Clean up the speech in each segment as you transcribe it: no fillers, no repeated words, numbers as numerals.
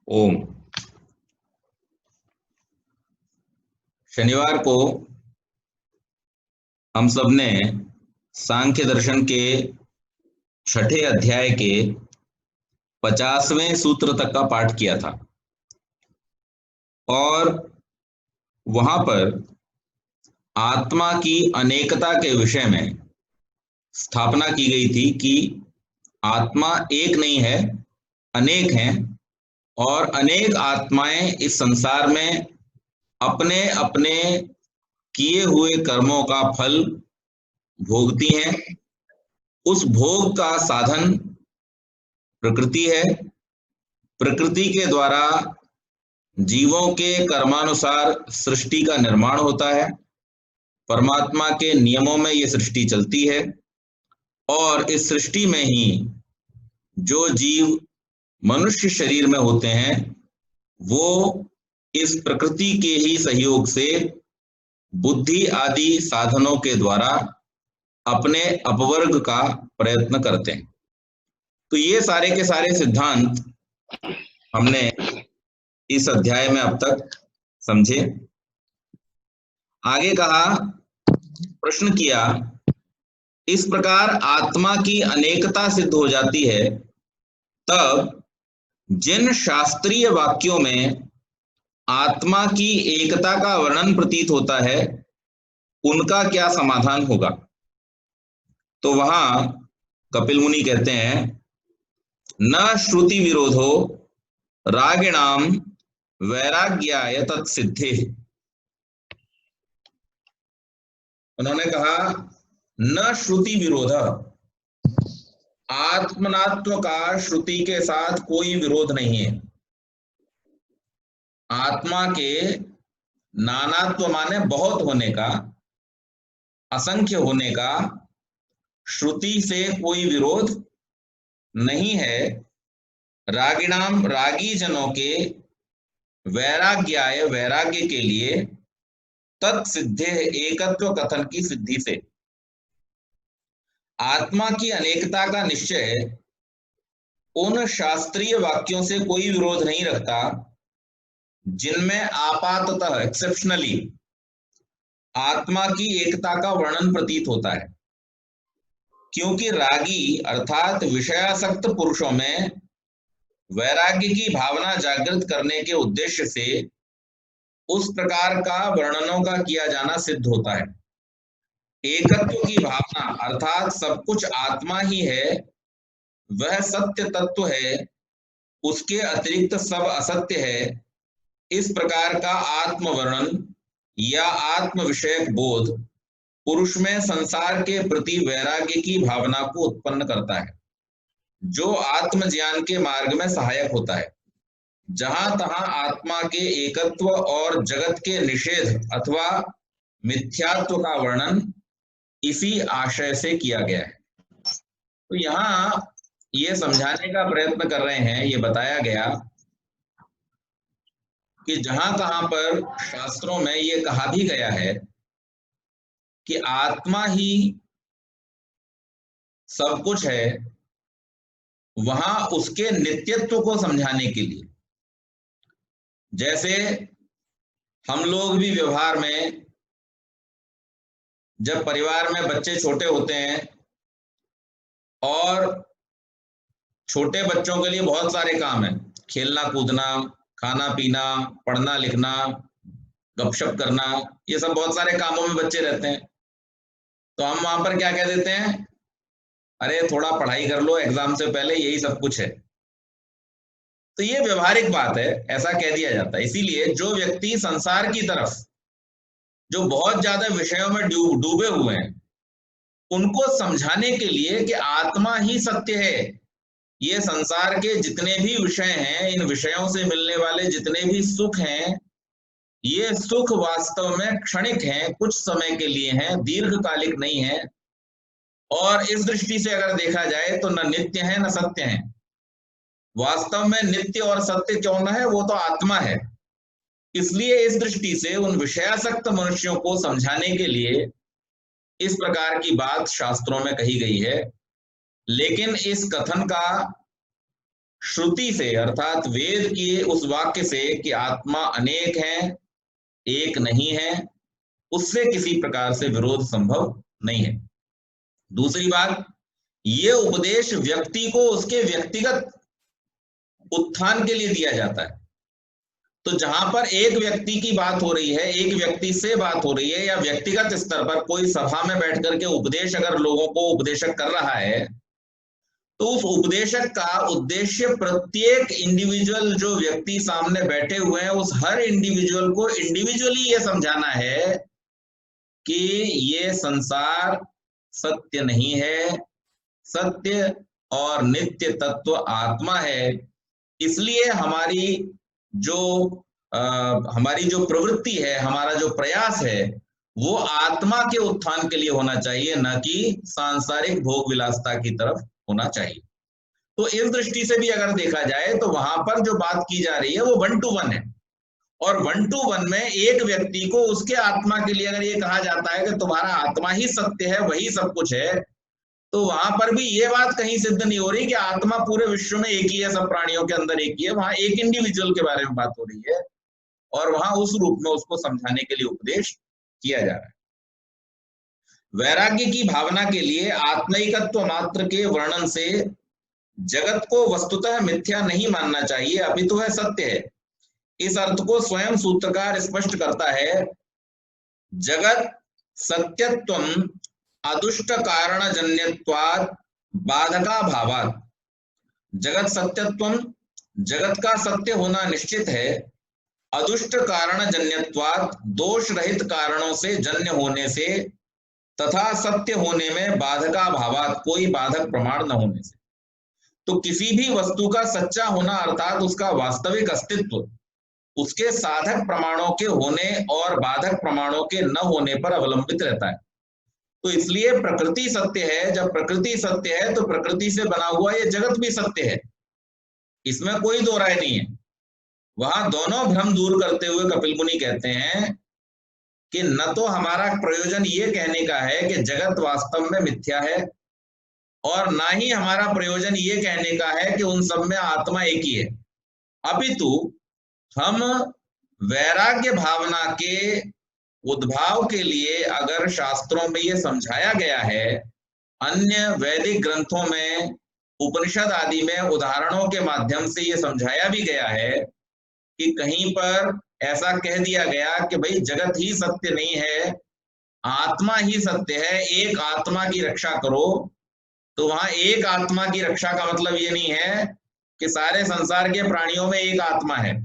ओम। शनिवार को हम सब ने सांख्य दर्शन के छठे अध्याय के 50वें सूत्र तक का पाठ किया था और वहां पर आत्मा की अनेकता के विषय में स्थापना की गई थी कि आत्मा एक नहीं है, अनेक हैं और अनेक आत्माएं इस संसार में अपने अपने किए हुए कर्मों का फल भोगती हैं। उस भोग का साधन प्रकृति है। प्रकृति के द्वारा जीवों के कर्मानुसार सृष्टि का निर्माण होता है। परमात्मा के नियमों में ये सृष्टि चलती है और इस सृष्टि में ही जो जीव मनुष्य शरीर में होते हैं वो इस प्रकृति के ही सहयोग से बुद्धि आदि साधनों के द्वारा अपने अपवर्ग का प्रयत्न करते हैं। तो ये सारे के सारे सिद्धांत हमने इस अध्याय में अब तक समझे। आगे कहा, प्रश्न किया, इस प्रकार आत्मा की अनेकता सिद्ध हो जाती है, तब जिन शास्त्रीय वाक्यों में आत्मा की एकता का वर्णन प्रतीत होता है उनका क्या समाधान होगा। तो वहां कपिल मुनि कहते हैं, न श्रुति विरोधो रागिणाम वैराग्याय तत्सिद्धे। उन्होंने कहा न श्रुति विरोध, आत्मनात्व का श्रुति के साथ कोई विरोध नहीं है। आत्मा के नानात्व माने बहुत होने का, असंख्य होने का श्रुति से कोई विरोध नहीं है। रागिणाम रागी जनों के वैराग्याय वैराग्य के लिए, तत्सिद्धे एकत्व कथन की सिद्धि से। आत्मा की अनेकता का निश्चय उन शास्त्रीय वाक्यों से कोई विरोध नहीं रखता जिनमें आपाततः एक्सेप्शनली आत्मा की एकता का वर्णन प्रतीत होता है। क्योंकि रागी अर्थात विषयासक्त पुरुषों में वैराग्य की भावना जागृत करने के उद्देश्य से उस प्रकार का वर्णनों का किया जाना सिद्ध होता है। एकत्व की भावना अर्थात सब कुछ आत्मा ही है, वह सत्य तत्व है, उसके अतिरिक्त सब असत्य है, इस प्रकार का आत्म वर्णन या आत्म विषयक बोध पुरुष में संसार के प्रति वैराग्य की भावना को उत्पन्न करता है, जो आत्म ज्ञान के मार्ग में सहायक होता है। जहां तहां आत्मा के एकत्व और जगत के निषेध अथवा मिथ्यात्व का वर्णन इसी आशय से किया गया है। तो यहां ये समझाने का प्रयत्न कर रहे हैं, ये बताया गया कि जहां कहां पर शास्त्रों में ये कहा भी गया है कि आत्मा ही सब कुछ है, वहां उसके नित्यत्व को समझाने के लिए, जैसे हम लोग भी व्यवहार में जब परिवार में बच्चे छोटे होते हैं और छोटे बच्चों के लिए बहुत सारे काम हैं, खेलना कूदना, खाना पीना, पढ़ना लिखना, गपशप करना, ये सब बहुत सारे कामों में बच्चे रहते हैं। तो हम वहां पर क्या कह देते हैं, अरे थोड़ा पढ़ाई कर लो एग्जाम से पहले, यही सब कुछ है। तो ये व्यवहारिक बात है, ऐसा कह दिया जाता है। इसीलिए जो व्यक्ति संसार की तरफ जो बहुत ज्यादा विषयों में डूबे हुए हैं उनको समझाने के लिए कि आत्मा ही सत्य है, ये संसार के जितने भी विषय हैं, इन विषयों से मिलने वाले जितने भी सुख हैं, ये सुख वास्तव में क्षणिक हैं, कुछ समय के लिए हैं, दीर्घकालिक नहीं है। और इस दृष्टि से अगर देखा जाए तो न नित्य है न सत्य है। वास्तव में नित्य और सत्य कौन है, वो तो आत्मा है। इसलिए इस दृष्टि से उन विषयासक्त मनुष्यों को समझाने के लिए इस प्रकार की बात शास्त्रों में कही गई है। लेकिन इस कथन का श्रुति से अर्थात वेद के उस वाक्य से कि आत्मा अनेक है, एक नहीं है, उससे किसी प्रकार से विरोध संभव नहीं है। दूसरी बात, ये उपदेश व्यक्ति को उसके व्यक्तिगत उत्थान के लिए दिया जाता है। तो जहां पर एक व्यक्ति की बात हो रही है, एक व्यक्ति से बात हो रही है, या व्यक्तिगत स्तर पर कोई सभा में बैठ करके उपदेश अगर लोगों को उपदेशक कर रहा है, तो उस उपदेशक का उद्देश्य प्रत्येक इंडिविजुअल जो व्यक्ति सामने बैठे हुए हैं, उस हर इंडिविजुअल को इंडिविजुअली ये समझाना है कि ये संसार सत्य नहीं है, सत्य और नित्य तत्व आत्मा है। इसलिए हमारी जो प्रवृत्ति है, हमारा जो प्रयास है, वो आत्मा के उत्थान के लिए होना चाहिए, न कि सांसारिक भोग विलासता की तरफ होना चाहिए। तो इस दृष्टि से भी अगर देखा जाए तो वहां पर जो बात की जा रही है वो 1 to 1 है, और 1 to 1 में एक व्यक्ति को उसके आत्मा के लिए अगर ये कहा जाता है कि तुम्हारा आत्मा ही सत्य है, वही सब कुछ है, तो वहां पर भी ये बात कहीं सिद्ध नहीं हो रही कि आत्मा पूरे विश्व में एक ही है, सब प्राणियों के अंदर एक ही है। वहां एक इंडिविजुअल के बारे में बात हो रही है, और वहां उस रूप में उसको समझाने के लिए उपदेश किया जा रहा है। वैराग्य की भावना के लिए आत्मैकत्व मात्र के वर्णन से जगत को वस्तुतः मिथ्या नहीं मानना चाहिए, अपितु वह सत्य है। इस अर्थ को स्वयं सूत्रकार स्पष्ट करता है। जगत सत्यत्वम अदुष्ट कारण जन्यत्वात् बाधका भावात्। जगत सत्यत्वम, जगत का सत्य होना निश्चित है, अदुष्ट कारण जन्यत्वात्, दोष रहित कारणों से जन्य होने से, तथा सत्य होने में बाधका भावात्, कोई बाधक प्रमाण न होने से। तो किसी भी वस्तु का सच्चा होना अर्थात उसका वास्तविक अस्तित्व उसके साधक प्रमाणों के होने और बाधक प्रमाणों के न होने पर अवलंबित रहता है। तो इसलिए प्रकृति सत्य है। जब प्रकृति सत्य है तो प्रकृति से बना हुआ ये जगत भी सत्य है, इसमें कोई दो राय नहीं है। वहां दोनों भ्रम दूर करते हुए कपिल मुनि कहते हैं कि न तो हमारा प्रयोजन ये कहने का है कि जगत वास्तव में मिथ्या है, और ना ही हमारा प्रयोजन ये कहने का है कि उन सब में आत्मा एक ही है, अपितु हम वैराग्य भावना के उद्भाव के लिए अगर शास्त्रों में ये समझाया गया है, अन्य वैदिक ग्रंथों में, उपनिषद आदि में उदाहरणों के माध्यम से ये समझाया भी गया है कि कहीं पर ऐसा कह दिया गया कि भाई जगत ही सत्य नहीं है, आत्मा ही सत्य है, एक आत्मा की रक्षा करो। तो वहां एक आत्मा की रक्षा का मतलब ये नहीं है कि सारे संसार के प्राणियों में एक आत्मा है।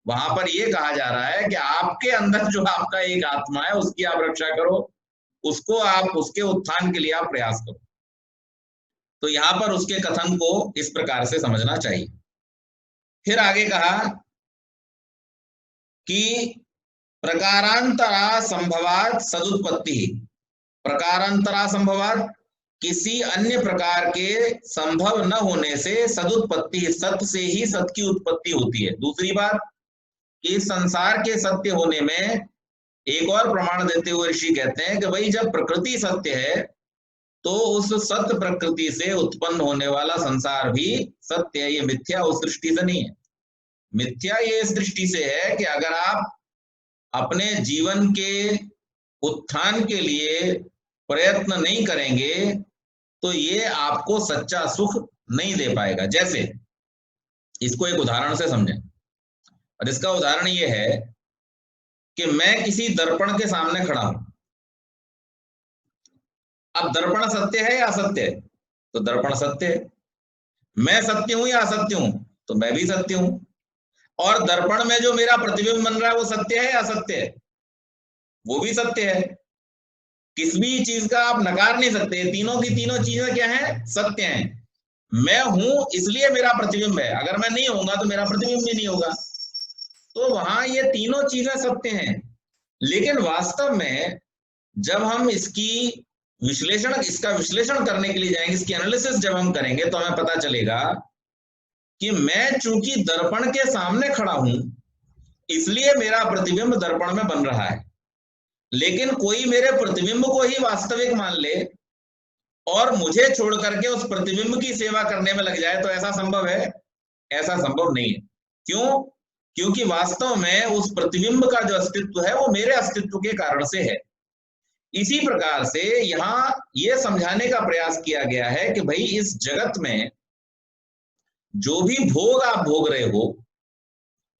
वहां पर यह कहा जा रहा है कि आपके अंदर जो आपका एक आत्मा है उसकी आप रक्षा करो, उसको आप उसके उत्थान के लिए आप प्रयास करो। तो यहां पर उसके कथन को इस प्रकार से समझना चाहिए। फिर आगे कहा कि प्रकारांतरा संभवात सदुत्पत्ति। प्रकारांतरा संभवात, किसी अन्य प्रकार के संभव न होने से सदुत्पत्ति, सत्य से ही सत्य की उत्पत्ति होती है। दूसरी बात, कि संसार के सत्य होने में एक और प्रमाण देते हुए ऋषि कहते हैं कि भाई जब प्रकृति सत्य है तो उस सत्य प्रकृति से उत्पन्न होने वाला संसार भी सत्य है, ये मिथ्या उस दृष्टि से नहीं है। मिथ्या ये इस दृष्टि से है कि अगर आप अपने जीवन के उत्थान के लिए प्रयत्न नहीं करेंगे तो ये आपको सच्चा सुख नहीं दे पाएगा। जैसे इसको एक उदाहरण से समझें, और इसका उदाहरण ये है कि मैं किसी दर्पण के सामने खड़ा हूं। अब दर्पण सत्य है या असत्य है? तो दर्पण सत्य है। मैं सत्य हूं या असत्य हूं? तो मैं भी सत्य हूं। और दर्पण में जो मेरा प्रतिबिंब बन रहा है वो सत्य है या असत्य है? वो भी सत्य है। किस भी चीज का आप नकार नहीं सकते, तीनों की तीनों चीजें क्या है? सत्य हैं। मैं हूं इसलिए मेरा प्रतिबिंब है, अगर मैं नहीं होऊंगा तो मेरा प्रतिबिंब भी नहीं होगा। तो वहां ये तीनों चीजें सत्य हैं। लेकिन वास्तव में जब हम इसका विश्लेषण करने के लिए जाएंगे, इसकी एनालिसिस जब हम करेंगे तो हमें पता चलेगा कि मैं चूंकि दर्पण के सामने खड़ा हूं इसलिए मेरा प्रतिबिंब दर्पण में बन रहा है। लेकिन कोई मेरे प्रतिबिंब को ही वास्तविक मान ले और मुझे छोड़ करके उस प्रतिबिंब की सेवा करने में लग जाए तो ऐसा संभव है? ऐसा संभव नहीं है। क्यों? क्योंकि वास्तव में उस प्रतिबिंब का जो अस्तित्व है वो मेरे अस्तित्व के कारण से है। इसी प्रकार से यहां यह समझाने का प्रयास किया गया है कि भाई इस जगत में जो भी भोग आप भोग रहे हो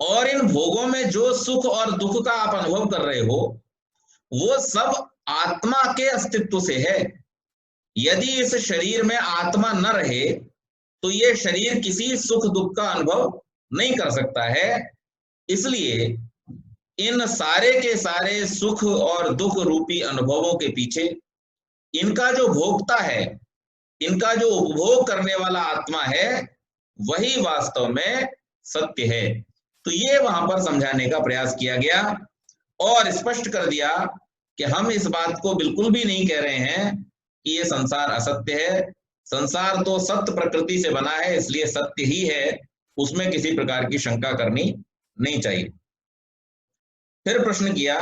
और इन भोगों में जो सुख और दुख का आप अनुभव कर रहे हो वो सब आत्मा के अस्तित्व से है। यदि इस शरीर में आत्मा न रहे तो ये शरीर किसी सुख दुख का अनुभव नहीं कर सकता है। इसलिए इन सारे के सारे सुख और दुख रूपी अनुभवों के पीछे इनका जो भोक्ता है, इनका जो उपभोग करने वाला आत्मा है, वही वास्तव में सत्य है। तो ये वहां पर समझाने का प्रयास किया गया और स्पष्ट कर दिया कि हम इस बात को बिल्कुल भी नहीं कह रहे हैं कि ये संसार असत्य है। संसार तो सत्य प्रकृति से बना है, इसलिए सत्य ही है, उसमें किसी प्रकार की शंका करनी नहीं चाहिए। फिर प्रश्न किया,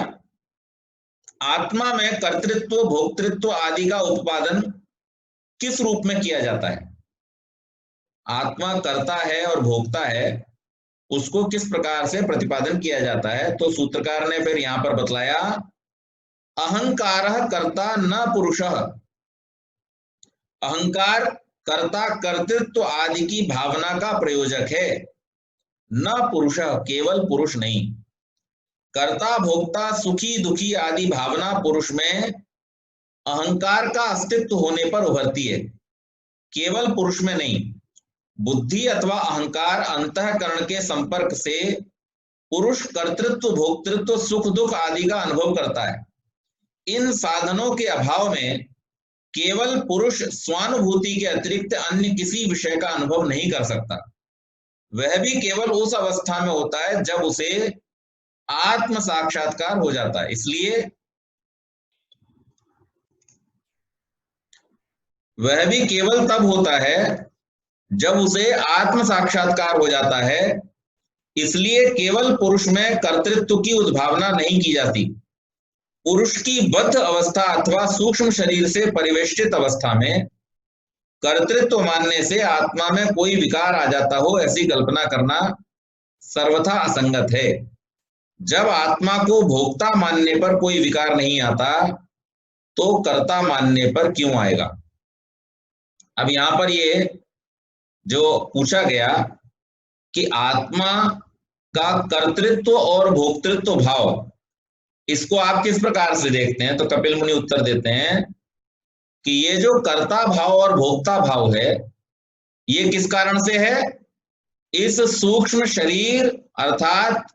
आत्मा में कर्तृत्व भोक्तृत्व आदि का उत्पादन किस रूप में किया जाता है? आत्मा कर्ता है और भोक्ता है, उसको किस प्रकार से प्रतिपादन किया जाता है? तो सूत्रकार ने फिर यहां पर बतलाया, अहंकारः कर्ता न पुरुषः। अहंकार कर्ता कर्तृत्व आदि की भावना का प्रयोजक है, न पुरुषः, केवल पुरुष नहीं। कर्ता भोक्ता सुखी दुखी आदि भावना पुरुष में अहंकार का अस्तित्व होने पर उभरती है, केवल पुरुष में नहीं। बुद्धि अथवा अहंकार अंतःकरण के संपर्क से पुरुष कर्तृत्व भोक्तृत्व सुख दुख आदि का अनुभव करता है। इन साधनों के अभाव में केवल पुरुष स्वानुभूति के अतिरिक्त अन्य किसी विषय का अनुभव नहीं कर सकता। वह भी केवल उस अवस्था में होता है जब उसे आत्म साक्षात्कार हो जाता है। इसलिए वह भी केवल तब होता है जब उसे आत्म साक्षात्कार हो जाता है। इसलिए केवल पुरुष में कर्तृत्व की उद्भावना नहीं की जाती। पुरुष की बद्ध अवस्था अथवा सूक्ष्म शरीर से परिवेष्टित अवस्था में कर्तृत्व मानने से आत्मा में कोई विकार आ जाता हो, ऐसी कल्पना करना सर्वथा असंगत है। जब आत्मा को भोक्ता मानने पर कोई विकार नहीं आता तो कर्ता मानने पर क्यों आएगा? अब यहां पर ये जो पूछा गया कि आत्मा का कर्तृत्व और भोक्तृत्व भाव, इसको आप किस प्रकार से देखते हैं? तो कपिल मुनि उत्तर देते हैं कि ये जो कर्ता भाव और भोक्ता भाव है, ये किस कारण से है? इस सूक्ष्म शरीर अर्थात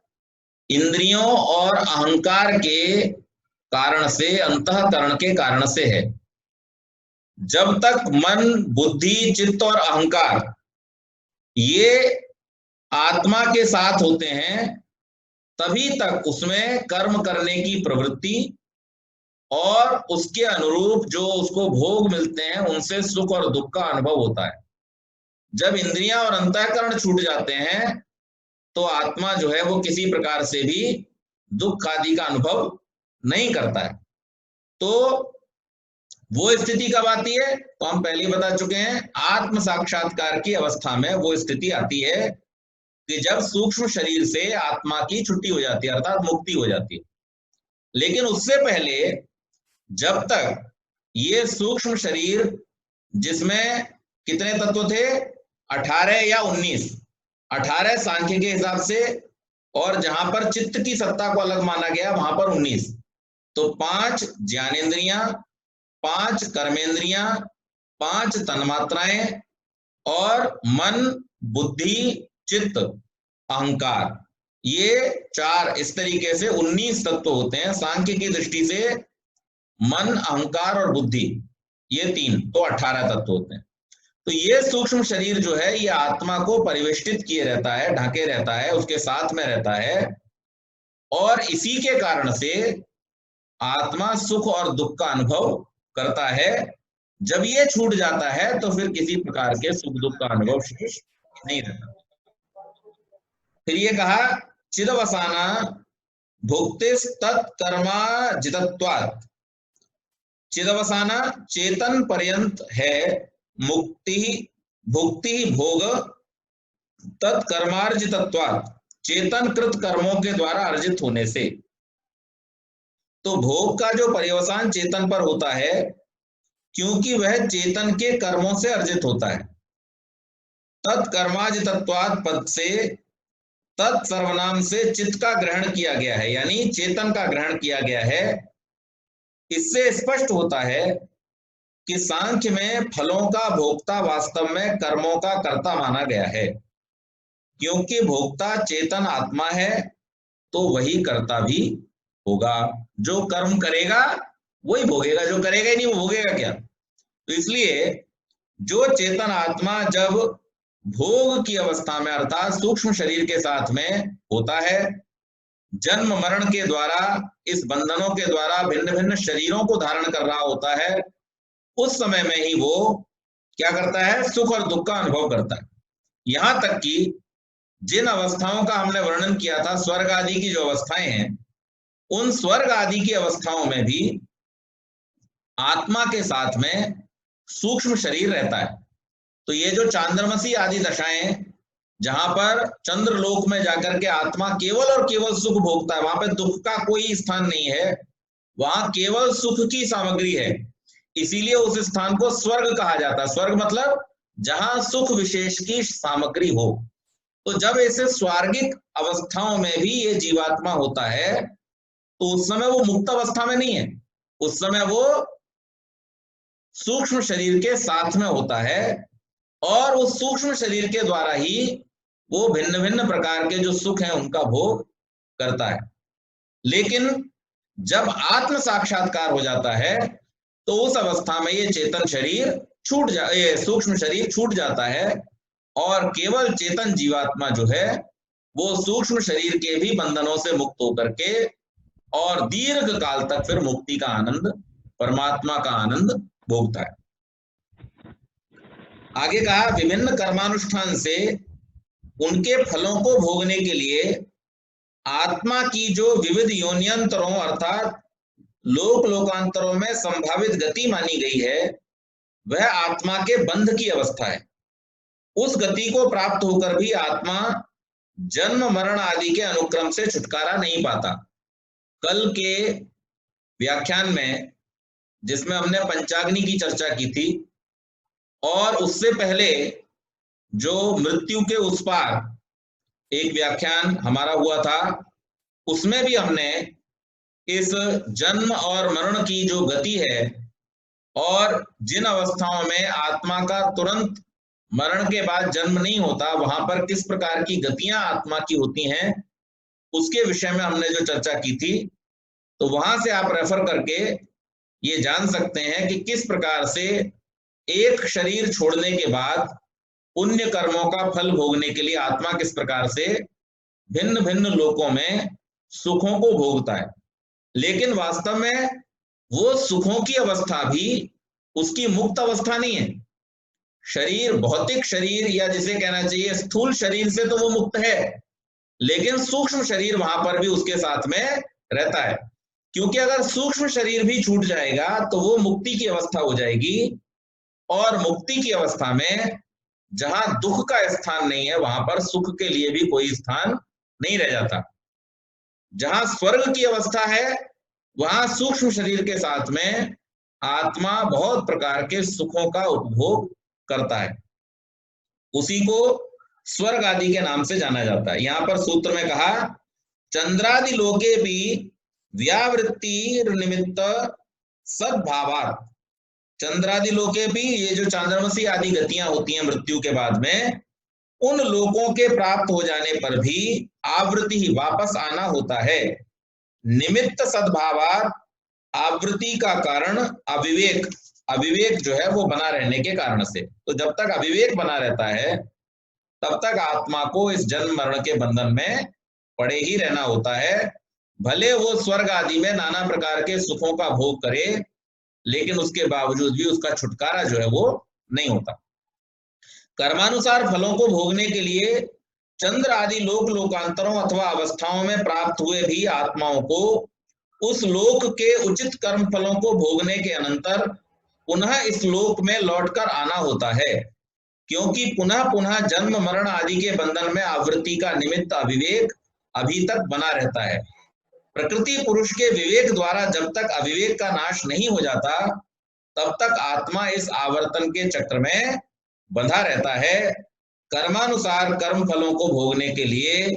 इंद्रियों और अहंकार के कारण से, अंतःकरण के कारण से है। जब तक मन बुद्धि चित्त और अहंकार ये आत्मा के साथ होते हैं तभी तक उसमें कर्म करने की प्रवृत्ति और उसके अनुरूप जो उसको भोग मिलते हैं उनसे सुख और दुख का अनुभव होता है। जब इंद्रियां और अंतःकरण छूट जाते हैं तो आत्मा जो है वो किसी प्रकार से भी दुख आदि का अनुभव नहीं करता है। तो वो स्थिति कब आती है? तो हम पहले ही बता चुके हैं, आत्म साक्षात्कार की अवस्था में वो स्थिति आती है कि जब सूक्ष्म शरीर से आत्मा की छुट्टी हो जाती है, अर्थात मुक्ति हो जाती है। लेकिन उससे पहले जब तक ये सूक्ष्म शरीर, जिसमें कितने तत्व थे? 18 या 19, 18 सांख्य के हिसाब से, और जहां पर चित्त की सत्ता को अलग माना गया वहां पर 19, तो 5 ज्ञानेन्द्रियां, 5 कर्मेंद्रियां, 5 तन्मात्राएं और मन बुद्धि चित्त अहंकार, ये 4, इस तरीके से 19 तत्व होते हैं। सांख्य की दृष्टि से मन अहंकार और बुद्धि, ये 3, तो 18 तत्व होते हैं। तो ये सूक्ष्म शरीर जो है ये आत्मा को परिवेष्टित किए रहता है, ढके रहता है, उसके साथ में रहता है, और इसी के कारण से आत्मा सुख और दुख का अनुभव करता है। जब ये छूट जाता है तो फिर किसी प्रकार के सुख दुख का अनुभव शेष नहीं रहता। फिर ये कहा, चिदवसाना भुक्तिस तत्कर्मा जितत्वात्। चिदवसाना चेतन पर्यंत है मुक्ति भुक्ति भोग तत्कर्मार्जितत्वात्, चेतन कृत कर्मों के द्वारा अर्जित होने से। तो भोग का जो पर्यवसान चेतन पर होता है, क्योंकि वह चेतन के कर्मों से अर्जित होता है। तत्कर्माजितत्वात् पद से तत्सर्वनाम से चित्त का ग्रहण किया गया है, यानी चेतन का ग्रहण किया गया है। इससे स्पष्ट होता है कि सांख्य में फलों का भोक्ता वास्तव में कर्मों का कर्ता माना गया है। क्योंकि भोक्ता चेतन आत्मा है, तो वही कर्ता भी होगा। जो कर्म करेगा वही भोगेगा, जो करेगा ही नहीं वो भोगेगा क्या। तो इसलिए जो चेतन आत्मा जब भोग की अवस्था में अर्थात सूक्ष्म शरीर के साथ में होता है, जन्म मरण के द्वारा, इस बंधनों के द्वारा भिन्न भिन्न शरीरों को धारण कर रहा होता है, उस समय में ही वो क्या करता है, सुख और दुख का अनुभव करता है। यहां तक कि जिन अवस्थाओं का हमने वर्णन किया था, स्वर्ग आदि की जो अवस्थाएं हैं, उन स्वर्ग आदि की अवस्थाओं में भी आत्मा के साथ में सूक्ष्म शरीर रहता है। तो ये जो चांद्रमसी आदि दशाएं, जहां पर चंद्रलोक में जाकर के आत्मा केवल और केवल सुख भोगता है, वहां पर दुख का कोई स्थान नहीं है, वहां केवल सुख की सामग्री है। इसीलिए उस स्थान को स्वर्ग कहा जाता है। स्वर्ग मतलब जहां सुख विशेष की सामग्री हो। तो जब ऐसे स्वर्गिक अवस्थाओं में भी ये जीवात्मा होता है, तो उस समय वो मुक्त अवस्था में नहीं है, उस समय वो सूक्ष्म शरीर के साथ में होता है, और उस सूक्ष्म शरीर के द्वारा ही वो भिन्न भिन्न प्रकार के जो सुख हैं उनका भोग करता है। लेकिन जब आत्म साक्षात्कार हो जाता है, तो उस अवस्था में ये चेतन शरीर ये सूक्ष्म शरीर छूट जाता है, और केवल चेतन जीवात्मा जो है वो सूक्ष्म शरीर के भी बंधनों से मुक्त होकर के और दीर्घ काल तक फिर मुक्ति का आनंद, परमात्मा का आनंद भोगता है। आगे कहा, विभिन्न कर्मानुष्ठान से उनके फलों को भोगने के लिए आत्मा की जो विविध योन्यंतरों अर्थात लोक लोकांतरों में संभावित गति मानी गई है, वह आत्मा के बंध की अवस्था है। उस गति को प्राप्त होकर भी आत्मा जन्म मरण आदि के अनुक्रम से छुटकारा नहीं पाता। कल के व्याख्यान में जिसमें हमने पंचाग्नि की चर्चा की थी, और उससे पहले जो मृत्यु के उस पार एक व्याख्यान हमारा हुआ था, उसमें भी हमने इस जन्म और मरण की जो गति है और जिन अवस्थाओं में आत्मा का तुरंत मरण के बाद जन्म नहीं होता, वहां पर किस प्रकार की गतियां आत्मा की होती हैं, उसके विषय में हमने जो चर्चा की थी। तो वहां से आप रेफर करके ये जान सकते हैं कि किस प्रकार से एक शरीर छोड़ने के बाद पुण्य कर्मों का फल भोगने के लिए आत्मा किस प्रकार से भिन्न भिन्न लोकों में सुखों को भोगता है। लेकिन वास्तव में वो सुखों की अवस्था भी उसकी मुक्त अवस्था नहीं है। शरीर, भौतिक शरीर, या जिसे कहना चाहिए स्थूल शरीर से तो वो मुक्त है, लेकिन सूक्ष्म शरीर वहां पर भी उसके साथ में रहता है। क्योंकि अगर सूक्ष्म शरीर भी छूट जाएगा तो वो मुक्ति की अवस्था हो जाएगी, और मुक्ति की अवस्था में जहां दुख का स्थान नहीं है, वहां पर सुख के लिए भी कोई स्थान नहीं रह जाता। जहां स्वर्ग की अवस्था है, वहां सूक्ष्म शरीर के साथ में आत्मा बहुत प्रकार के सुखों का उपभोग करता है। उसी को स्वर्ग आदि के नाम से जाना जाता है। यहां पर सूत्र में कहा, चंद्रादि लोके भी व्यावृत्ति निमित्त सद्भावात्। चंद्रादि लोके भी, ये जो चांद्रमसी आदि गतियां होती हैं मृत्यु के बाद में, उन लोकों के प्राप्त हो जाने पर भी आवृत्ति ही वापस आना होता है। निमित्त सद्भावात्, आवृत्ति का कारण अविवेक, अविवेक जो है वो बना रहने के कारण से। तो जब तक अविवेक बना रहता है तब तक आत्मा को इस जन्म मरण के बंधन में पड़े ही रहना होता है। भले वो स्वर्ग आदि में नाना प्रकार के सुखों का भोग करे, लेकिन उसके बावजूद भी उसका छुटकारा जो है वो नहीं होता। कर्मानुसार फलों को भोगने के लिए चंद्र आदि लोक लोकांतरों अथवा अवस्थाओं में प्राप्त हुए भी आत्माओं को उस लोक के उचित कर्म फलों को भोगने के अनंतर पुनः इस लोक में लौटकर आना होता है। क्योंकि पुनः पुनः जन्म मरण आदि के बंधन में आवृत्ति का निमित्त अविवेक अभी तक बना रहता है। प्रकृति पुरुष के विवेक द्वारा जब तक अविवेक का नाश नहीं हो जाता तब तक आत्मा इस आवर्तन के चक्र में बंधा रहता है। कर्मानुसार कर्म फलों को भोगने के लिए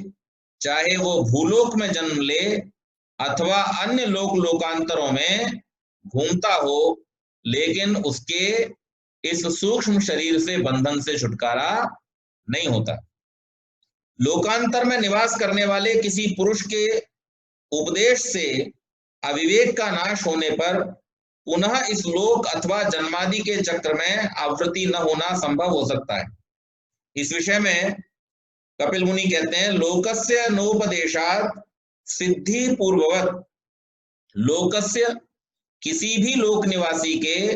चाहे वो भूलोक में जन्म ले अथवा अन्य लोकांतरों में घूमता हो, लेकिन उसके इस सूक्ष्म शरीर से बंधन से छुटकारा नहीं होता। लोकांतर में निवास करने वाले किसी पुरुष के उपदेश से अविवेक का नाश होने पर पुनः इस लोक अथवा जन्मादि के चक्र में आवृत्ति न होना संभव हो सकता है। इस विषय में कपिल मुनि कहते हैं, लोकस्य नोपदेशात सिद्धि पूर्ववत, लोकस्य किसी भी लोक निवासी के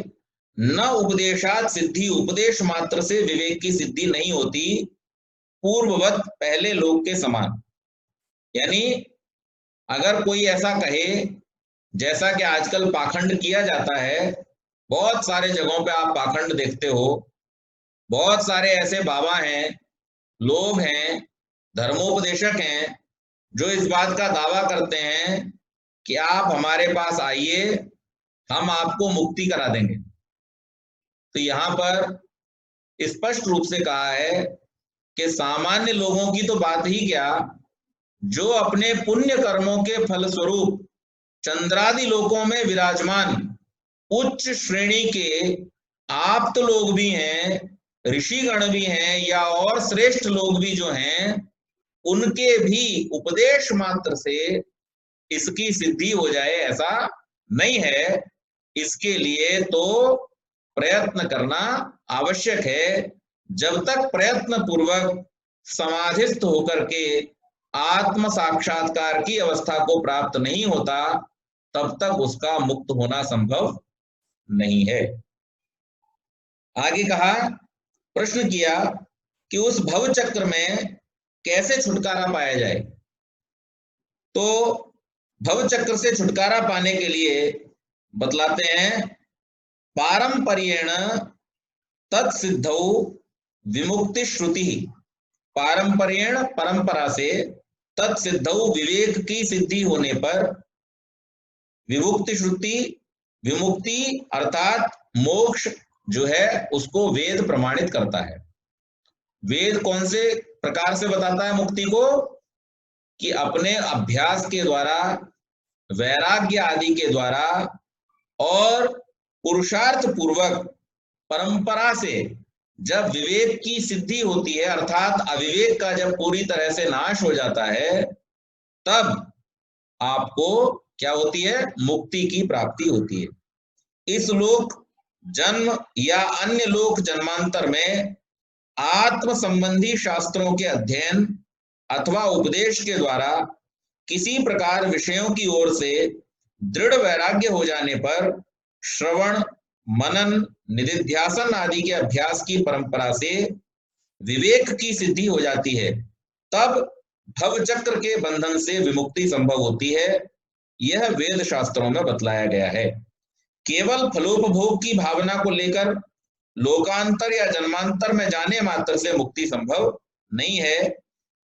न उपदेशात सिद्धि, उपदेश मात्र से विवेक की सिद्धि नहीं होती, पूर्ववत पहले लोक के समान। यानी अगर कोई ऐसा कहे, जैसा कि आजकल पाखंड किया जाता है, बहुत सारे जगहों पे आप पाखंड देखते हो, बहुत सारे ऐसे बाबा हैं, लोग हैं, धर्मोपदेशक हैं जो इस बात का दावा करते हैं कि आप हमारे पास आइए, हम आपको मुक्ति करा देंगे। तो यहां पर स्पष्ट रूप से कहा है कि सामान्य लोगों की तो बात ही क्या, जो अपने पुण्य कर्मों के फलस्वरूप चंद्रादि लोकों में विराजमान उच्च श्रेणी के आप्त लोग भी हैं, ऋषिगण भी हैं, या और श्रेष्ठ लोग भी जो हैं, उनके भी उपदेश मात्र से इसकी सिद्धि हो जाए ऐसा नहीं है। इसके लिए तो प्रयत्न करना आवश्यक है। जब तक प्रयत्न पूर्वक समाधिस्थ होकर के आत्म साक्षात्कार की अवस्था को प्राप्त नहीं होता, तब तक उसका मुक्त होना संभव नहीं है। आगे कहा, प्रश्न किया कि उस भव चक्र में कैसे छुटकारा पाया जाए। तो भव चक्र से छुटकारा पाने के लिए बतलाते हैं, पारंपर्येण तत्सिद्धौ विमुक्ति श्रुति, पारंपर्येण परंपरा से तत्सिद्धौ विवेक की सिद्धि होने पर विमुक्ति श्रुति, विमुक्ति अर्थात मोक्ष जो है उसको वेद प्रमाणित करता है। वेद कौन से प्रकार से बताता है मुक्ति को, कि अपने अभ्यास के द्वारा, वैराग्य आदि के द्वारा और पुरुषार्थ पूर्वक परंपरा से जब विवेक की सिद्धि होती है, अर्थात अविवेक का जब पूरी तरह से नाश हो जाता है, तब आपको क्या होती है, मुक्ति की प्राप्ति होती है। इस लोक जन्म या अन्य लोक जन्मांतर में आत्म संबंधी शास्त्रों के अध्ययन अथवा उपदेश के द्वारा किसी प्रकार विषयों की ओर से दृढ़ वैराग्य हो जाने पर श्रवण, मनन, निधिध्यासन आदि के अभ्यास की परंपरा से विवेक की सिद्धि हो जाती है। तब भव चक्र के बंधन से विमुक्ति संभव होती है। यह वेद शास्त्रों में बतलाया गया है। केवल फलोपभोग की भावना को लेकर लोकांतर या जन्मांतर में जाने मात्र से मुक्ति संभव नहीं है।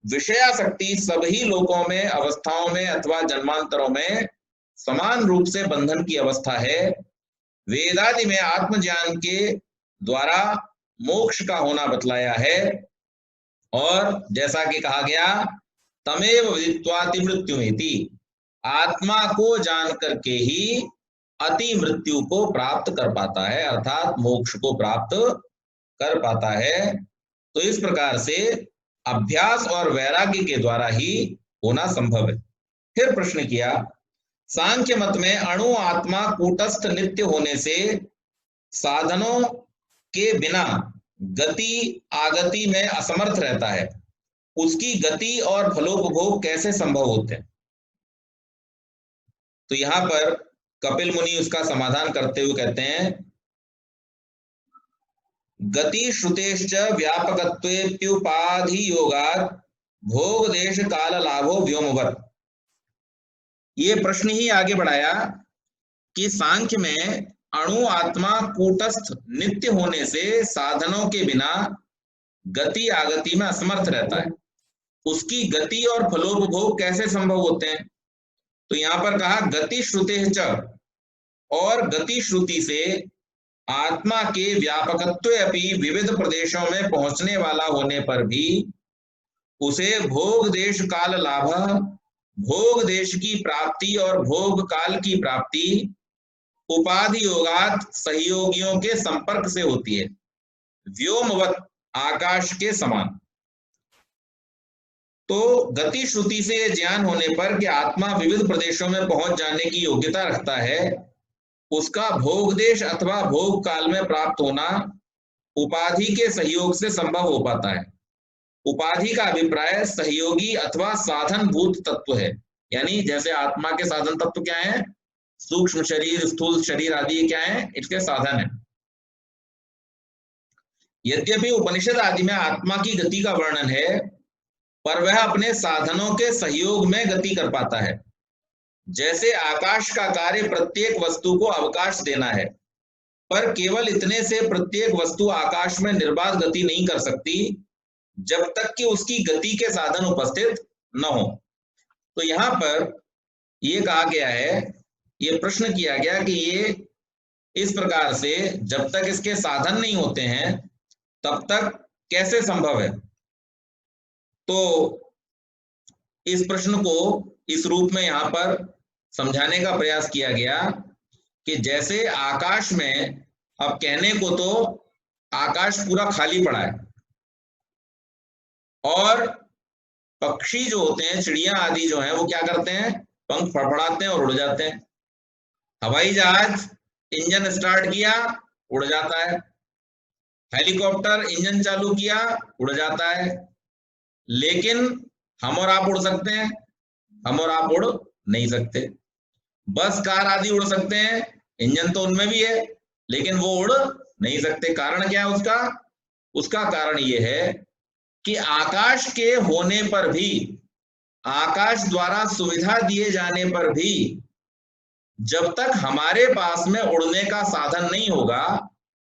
विषयासक्ति सभी लोकों में, अवस्थाओं में अथवा जन्मांतरों में समान रूप से बंधन की अवस्था है। वेदादि में आत्मज्ञान के द्वारा मोक्ष का होना बतलाया है। और जैसा कि कहा गया, तमेव विदित्वाति मृत्युमेति, आत्मा को जान करके ही अति मृत्यु को प्राप्त कर पाता है, अर्थात मोक्ष को प्राप्त कर पाता है। तो इस प्रकार से अभ्यास और वैराग्य के द्वारा ही होना संभव है। फिर प्रश्न किया, सांख्य मत में अणु आत्मा कूटस्थ नित्य होने से साधनों के बिना गति आगति में असमर्थ रहता है, उसकी गति और फलोपभोग कैसे संभव होते हैं। तो यहां पर कपिल मुनि उसका समाधान करते हुए कहते हैं, गति श्रुतेश्च व्यापकत्वेप्युपाधि योगात् भोग देश काल लाभो व्योमवत्। ये प्रश्न ही आगे बढ़ाया कि सांख्य में अणु आत्मा कूटस्थ नित्य होने से साधनों के बिना गति आगति में असमर्थ रहता है, उसकी गति और फलोपभोग कैसे संभव होते हैं? तो यहां पर कहा गति श्रुते च, और गति श्रुति से आत्मा के व्यापकत्व अपि विविध प्रदेशों में पहुंचने वाला होने पर भी उसे भोग देश काल लाभ, भोग देश की प्राप्ति और भोग काल की प्राप्ति उपाधि योगात सहयोगियों के संपर्क से होती है, व्योमवत आकाश के समान। तो गति श्रुति से ज्ञान होने पर कि आत्मा विविध प्रदेशों में पहुंच जाने की योग्यता रखता है, उसका भोग देश अथवा भोग काल में प्राप्त होना उपाधि के सहयोग से संभव हो पाता है। उपाधि का अभिप्राय सहयोगी अथवा साधन भूत तत्व है, यानी जैसे आत्मा के साधन तत्व क्या है? सूक्ष्म शरीर, स्थूल शरीर आदि क्या है? इसके साधन है। यद्यपि उपनिषद आदि में आत्मा की गति का वर्णन है, पर वह अपने साधनों के सहयोग में गति कर पाता है। जैसे आकाश का कार्य प्रत्येक वस्तु को अवकाश देना है, पर केवल इतने से प्रत्येक वस्तु आकाश में निर्बाध गति नहीं कर सकती जब तक कि उसकी गति के साधन उपस्थित न हो। तो यहां पर यह कहा गया है, ये प्रश्न किया गया कि ये इस प्रकार से जब तक इसके साधन नहीं होते हैं तब तक कैसे संभव है? तो इस प्रश्न को इस रूप में यहां पर समझाने का प्रयास किया गया कि जैसे आकाश में, अब कहने को तो आकाश पूरा खाली पड़ा है और पक्षी जो होते हैं, चिड़िया आदि जो हैं, वो क्या करते हैं? पंख फड़फड़ाते हैं और उड़ जाते हैं। हवाई जहाज इंजन स्टार्ट किया, उड़ जाता है। हेलीकॉप्टर इंजन चालू किया, उड़ जाता है। लेकिन हम और आप उड़ सकते हैं? हम और आप उड़ नहीं सकते। बस कार आदि उड़ सकते हैं, इंजन तो उनमें भी है, लेकिन वो उड़ नहीं सकते। कारण क्या है उसका? उसका कारण ये है कि आकाश के होने पर भी, आकाश द्वारा सुविधा दिए जाने पर भी, जब तक हमारे पास में उड़ने का साधन नहीं होगा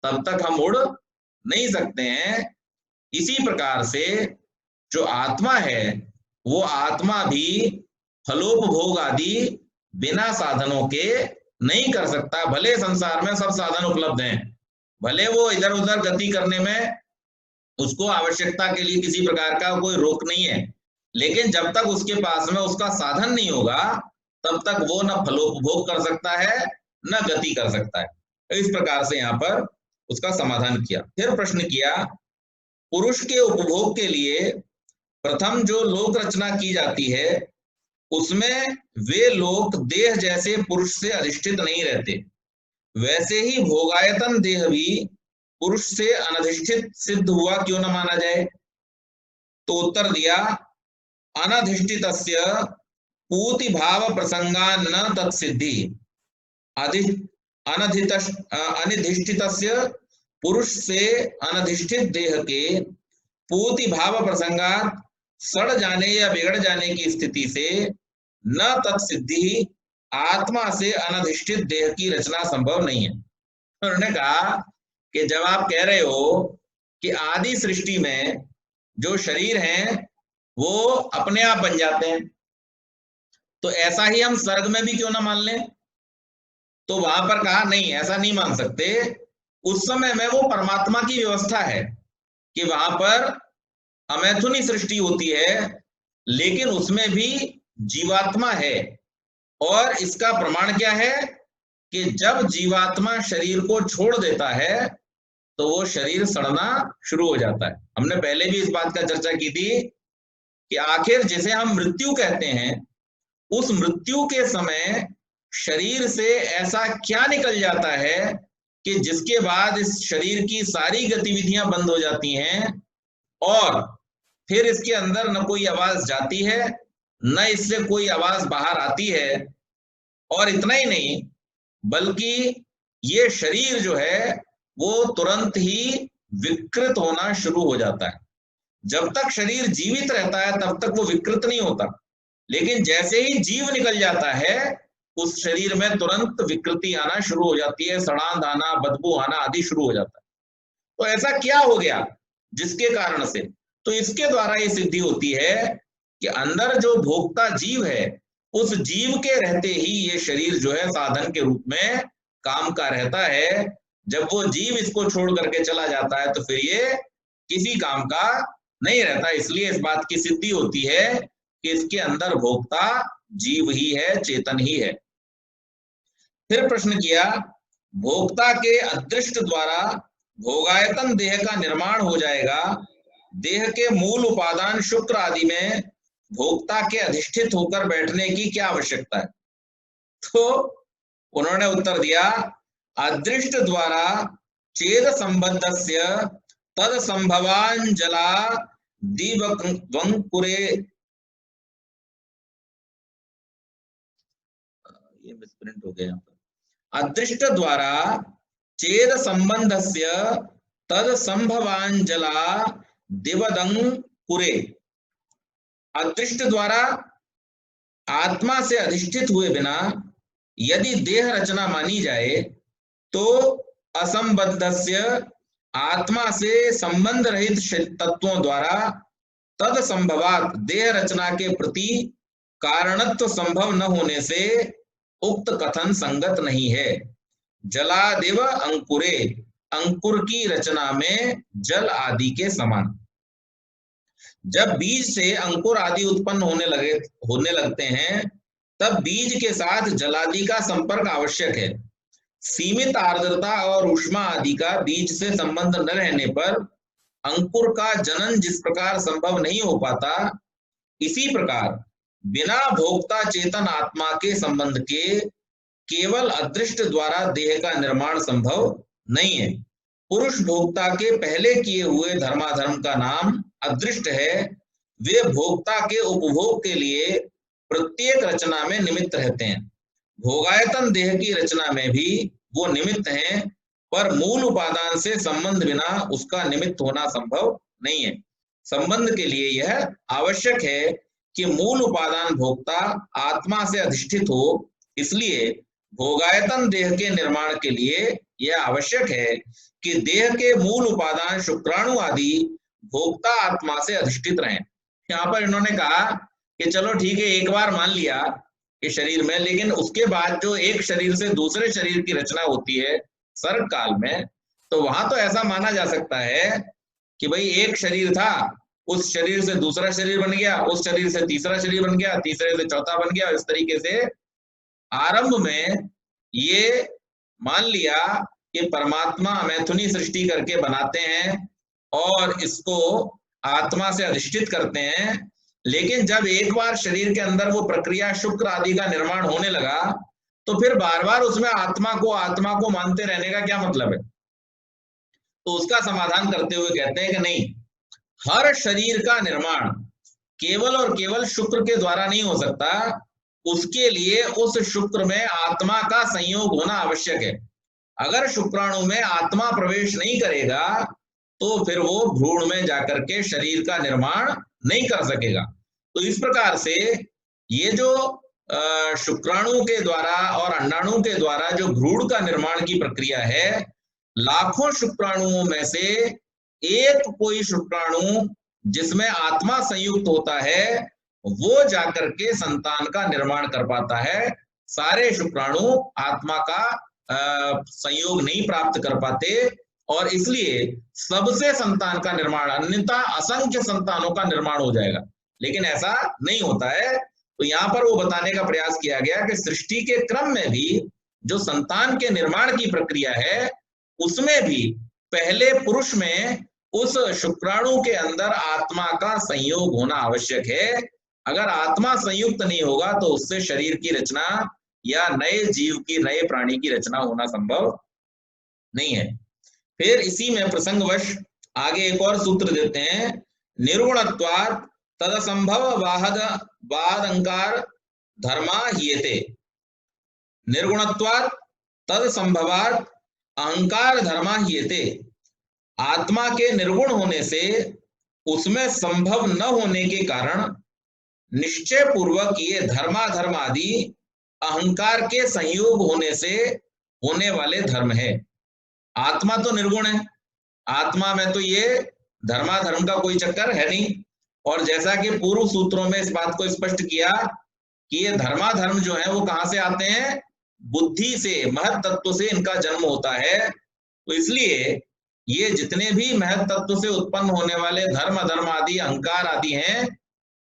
तब तक हम उड़ नहीं सकते हैं। इसी प्रकार से जो आत्मा है वो आत्मा भी फलोपभोग आदि बिना साधनों के नहीं कर सकता। भले संसार में सब साधन उपलब्ध हैं, भले वो इधर उधर गति करने में उसको आवश्यकता के लिए किसी प्रकार का कोई रोक नहीं है, लेकिन जब तक उसके पास में उसका साधन नहीं होगा तब तक वो न फलोपभोग कर सकता है न गति कर सकता है। इस प्रकार से यहाँ पर उसका समाधान किया। फिर प्रश्न किया, पुरुष के उपभोग के लिए प्रथम जो लोक रचना की जाती है उसमें वे लोक देह जैसे पुरुष से अधिष्ठित नहीं रहते, वैसे ही भोगायतन देह भी पुरुष से अनधिष्ठित सिद्ध हुआ क्यों न माना जाए? तो उत्तर दिया, अनधिष्ठितस्य पूति भाव प्रसंगान न तत्सिद्धि। अनधिष्ठितस्य पुरुष से अनधिष्ठित देह के पूति भाव प्रसंगात सड़ जाने या बिगड़ जाने की स्थिति से न तत्सिद्धि, आत्मा से अनधिष्ठित देह की रचना संभव नहीं है। उन्होंने कहा कि जब आप कह रहे हो कि आदि सृष्टि में जो शरीर हैं वो अपने आप बन जाते हैं, तो ऐसा ही हम स्वर्ग में भी क्यों ना मान लें? तो वहां पर कहा नहीं, ऐसा नहीं मान सकते। उस समय में वो परमात्मा की व्यवस्था है कि वहां पर अमैथुनी सृष्टि होती है, लेकिन उसमें भी जीवात्मा है। और इसका प्रमाण क्या है कि जब जीवात्मा शरीर को छोड़ देता है तो वो शरीर सड़ना शुरू हो जाता है। हमने पहले भी इस बात का चर्चा की थी कि आखिर जिसे हम मृत्यु कहते हैं, उस मृत्यु के समय शरीर से ऐसा क्या निकल जाता है कि जिसके बाद इस शरीर की सारी गतिविधियां बंद हो जाती हैं और फिर इसके अंदर न कोई आवाज जाती है न इससे कोई आवाज बाहर आती है। और इतना ही नहीं, बल्कि ये शरीर जो है वो तुरंत ही विकृत होना शुरू हो जाता है। जब तक शरीर जीवित रहता है तब तक वो विकृत नहीं होता, लेकिन जैसे ही जीव निकल जाता है उस शरीर में तुरंत विकृति आना शुरू हो जाती है, सड़ांध आना, बदबू आना आदि शुरू हो जाता है। तो ऐसा क्या हो गया जिसके कारण से, तो इसके द्वारा ये सिद्धि होती है कि अंदर जो भोक्ता जीव है, उस जीव के रहते ही ये शरीर जो है साधन के रूप में काम का रहता है। जब वो जीव इसको छोड़ करके चला जाता है तो फिर ये किसी काम का नहीं रहता। इसलिए इस बात की सिद्धि होती है कि इसके अंदर भोक्ता जीव ही है, चेतन ही है। फिर प्रश्न किया, भोक्ता के अदृष्ट द्वारा भोगायतन देह का निर्माण हो जाएगा, देह के मूल उपादान शुक्र आदि में भोक्ता के अधिष्ठित होकर बैठने की क्या आवश्यकता है? तो उन्होंने उत्तर दिया, अदृष्ट द्वारा चेद संबद्धस्य तद संभवांजला दिवंकुरे, ये मिसप्रिंट हो गया यहाँ पर, अदृष्ट द्वारा चेद संबंधस्य तद संभवांजला दिवदंकुरे। अदृष्ट द्वारा आत्मा से अधिष्ठित हुए बिना यदि देह रचना मानी जाए तो असंबद्धस्य आत्मा से संबंध रहित तत्वों द्वारा तद संभवात देह रचना के प्रति कारणत्व संभव न होने से उक्त कथन संगत नहीं है। जलादिव अंकुरे, अंकुर की रचना में जल आदि के समान। जब बीज से अंकुर आदि उत्पन्न होने लगते हैं, तब बीज के साथ जलादि का संपर्क आवश्यक है। सीमित आर्द्रता और ऊष्मा आदि का बीज से संबंध न रहने पर अंकुर का जनन जिस प्रकार संभव नहीं हो पाता, इसी प्रकार बिना भोक्ता चेतन आत्मा के संबंध के केवल अदृष्ट द्वारा देह का निर्माण संभव नहीं है। पुरुष भोक्ता के पहले किए हुए धर्माधर्म का नाम अदृष्ट है। वे भोक्ता के उपभोग के लिए प्रत्येक रचना में निमित्त रहते हैं। भोगायतन देह की रचना में भी वो निमित्त हैं, पर मूल उपादान से संबंध बिना उसका निमित्त होना संभव नहीं है। संबंध के लिए यह आवश्यक है कि मूल उपादान भोक्ता आत्मा से अधिष्ठित हो। इसलिए भोगायतन देह के निर्माण के लिए यह आवश्यक है कि देह के मूल उपादान शुक्राणु आदि भोक्ता आत्मा से अधिष्ठित रहें। यहाँ पर इन्होंने कहा कि चलो ठीक है, एक बार मान लिया कि शरीर में, लेकिन उसके बाद जो एक शरीर से दूसरे शरीर की रचना होती है सर्ग काल में, तो वहां तो ऐसा माना जा सकता है कि भाई एक शरीर था, उस शरीर से दूसरा शरीर बन गया, उस शरीर से तीसरा शरीर बन गया, तीसरे से चौथा बन गया। इस तरीके से आरंभ में ये मान लिया कि परमात्मा मैथुनी सृष्टि करके बनाते हैं और इसको आत्मा से अधिष्ठित करते हैं, लेकिन जब एक बार शरीर के अंदर वो प्रक्रिया शुक्र आदि का निर्माण होने लगा, तो फिर बार बार उसमें आत्मा को मानते रहने का क्या मतलब है? तो उसका समाधान करते हुए कहते हैं कि नहीं, हर शरीर का निर्माण केवल और केवल शुक्र के द्वारा नहीं हो सकता। उसके लिए उस शुक्र में आत्मा का संयोग होना आवश्यक है। अगर शुक्राणु में आत्मा प्रवेश नहीं करेगा तो फिर वो भ्रूण में जाकर के शरीर का निर्माण नहीं कर सकेगा। तो इस प्रकार से ये जो शुक्राणु के द्वारा और अंडाणु के द्वारा जो भ्रूण का निर्माण की प्रक्रिया है, लाखों शुक्राणुओं में से एक कोई शुक्राणु जिसमें आत्मा संयुक्त होता है, वो जाकर के संतान का निर्माण कर पाता है। सारे शुक्राणु आत्मा का संयोग नहीं प्राप्त कर पाते और इसलिए सबसे संतान का निर्माण, अन्यथा असंख्य संतानों का निर्माण हो जाएगा, लेकिन ऐसा नहीं होता है। तो यहाँ पर वो बताने का प्रयास किया गया कि सृष्टि के क्रम में भी जो संतान के निर्माण की प्रक्रिया है, उसमें भी पहले पुरुष में उस शुक्राणु के अंदर आत्मा का संयोग होना आवश्यक है। अगर आत्मा संयुक्त नहीं होगा तो उससे शरीर की रचना या नए जीव की, नए प्राणी की रचना होना संभव नहीं है। फिर इसी में प्रसंगवश आगे एक और सूत्र देते हैं, निर्गुणत्वात् तदसंभव वादंकार धर्मा हीयते। निर्गुणत्वात् तदसंभवात् अहंकार धर्मा हीयते। आत्मा के निर्गुण होने से उसमें संभव न होने के कारण निश्चय पूर्वक ये धर्माधर्म आदि अहंकार के संयोग होने से होने वाले धर्म है। आत्मा तो निर्गुण है, आत्मा में तो ये धर्माधर्म का कोई चक्कर है नहीं। और जैसा कि पूर्व सूत्रों में इस बात को स्पष्ट किया कि ये धर्माधर्म जो है वो कहां से आते हैं, बुद्धि से, महत तत्व से इनका जन्म होता है। तो इसलिए ये जितने भी महत तत्व से उत्पन्न होने वाले धर्म अधर्म आदि अहंकार आदि हैं,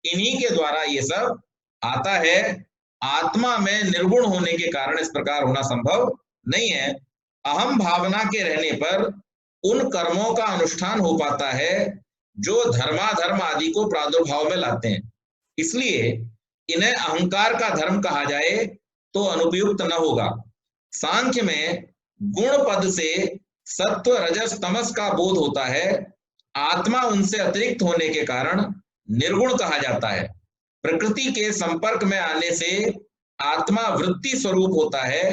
इन्हीं के द्वारा ये सब आता है। आत्मा में निर्गुण होने के कारण इस प्रकार होना संभव नहीं है। अहम भावना के रहने पर उन कर्मों का अनुष्ठान हो पाता है जो धर्माधर्म आदि को प्रादुर्भाव में लाते हैं। इसलिए इन्हें अहंकार का धर्म कहा जाए तो अनुपयुक्त न होगा। सांख्य में गुण पद से सत्व रजस तमस का बोध होता है। आत्मा उनसे अतिरिक्त होने के कारण निर्गुण कहा जाता है। प्रकृति के संपर्क में आने से आत्मा वृत्ति स्वरूप होता है।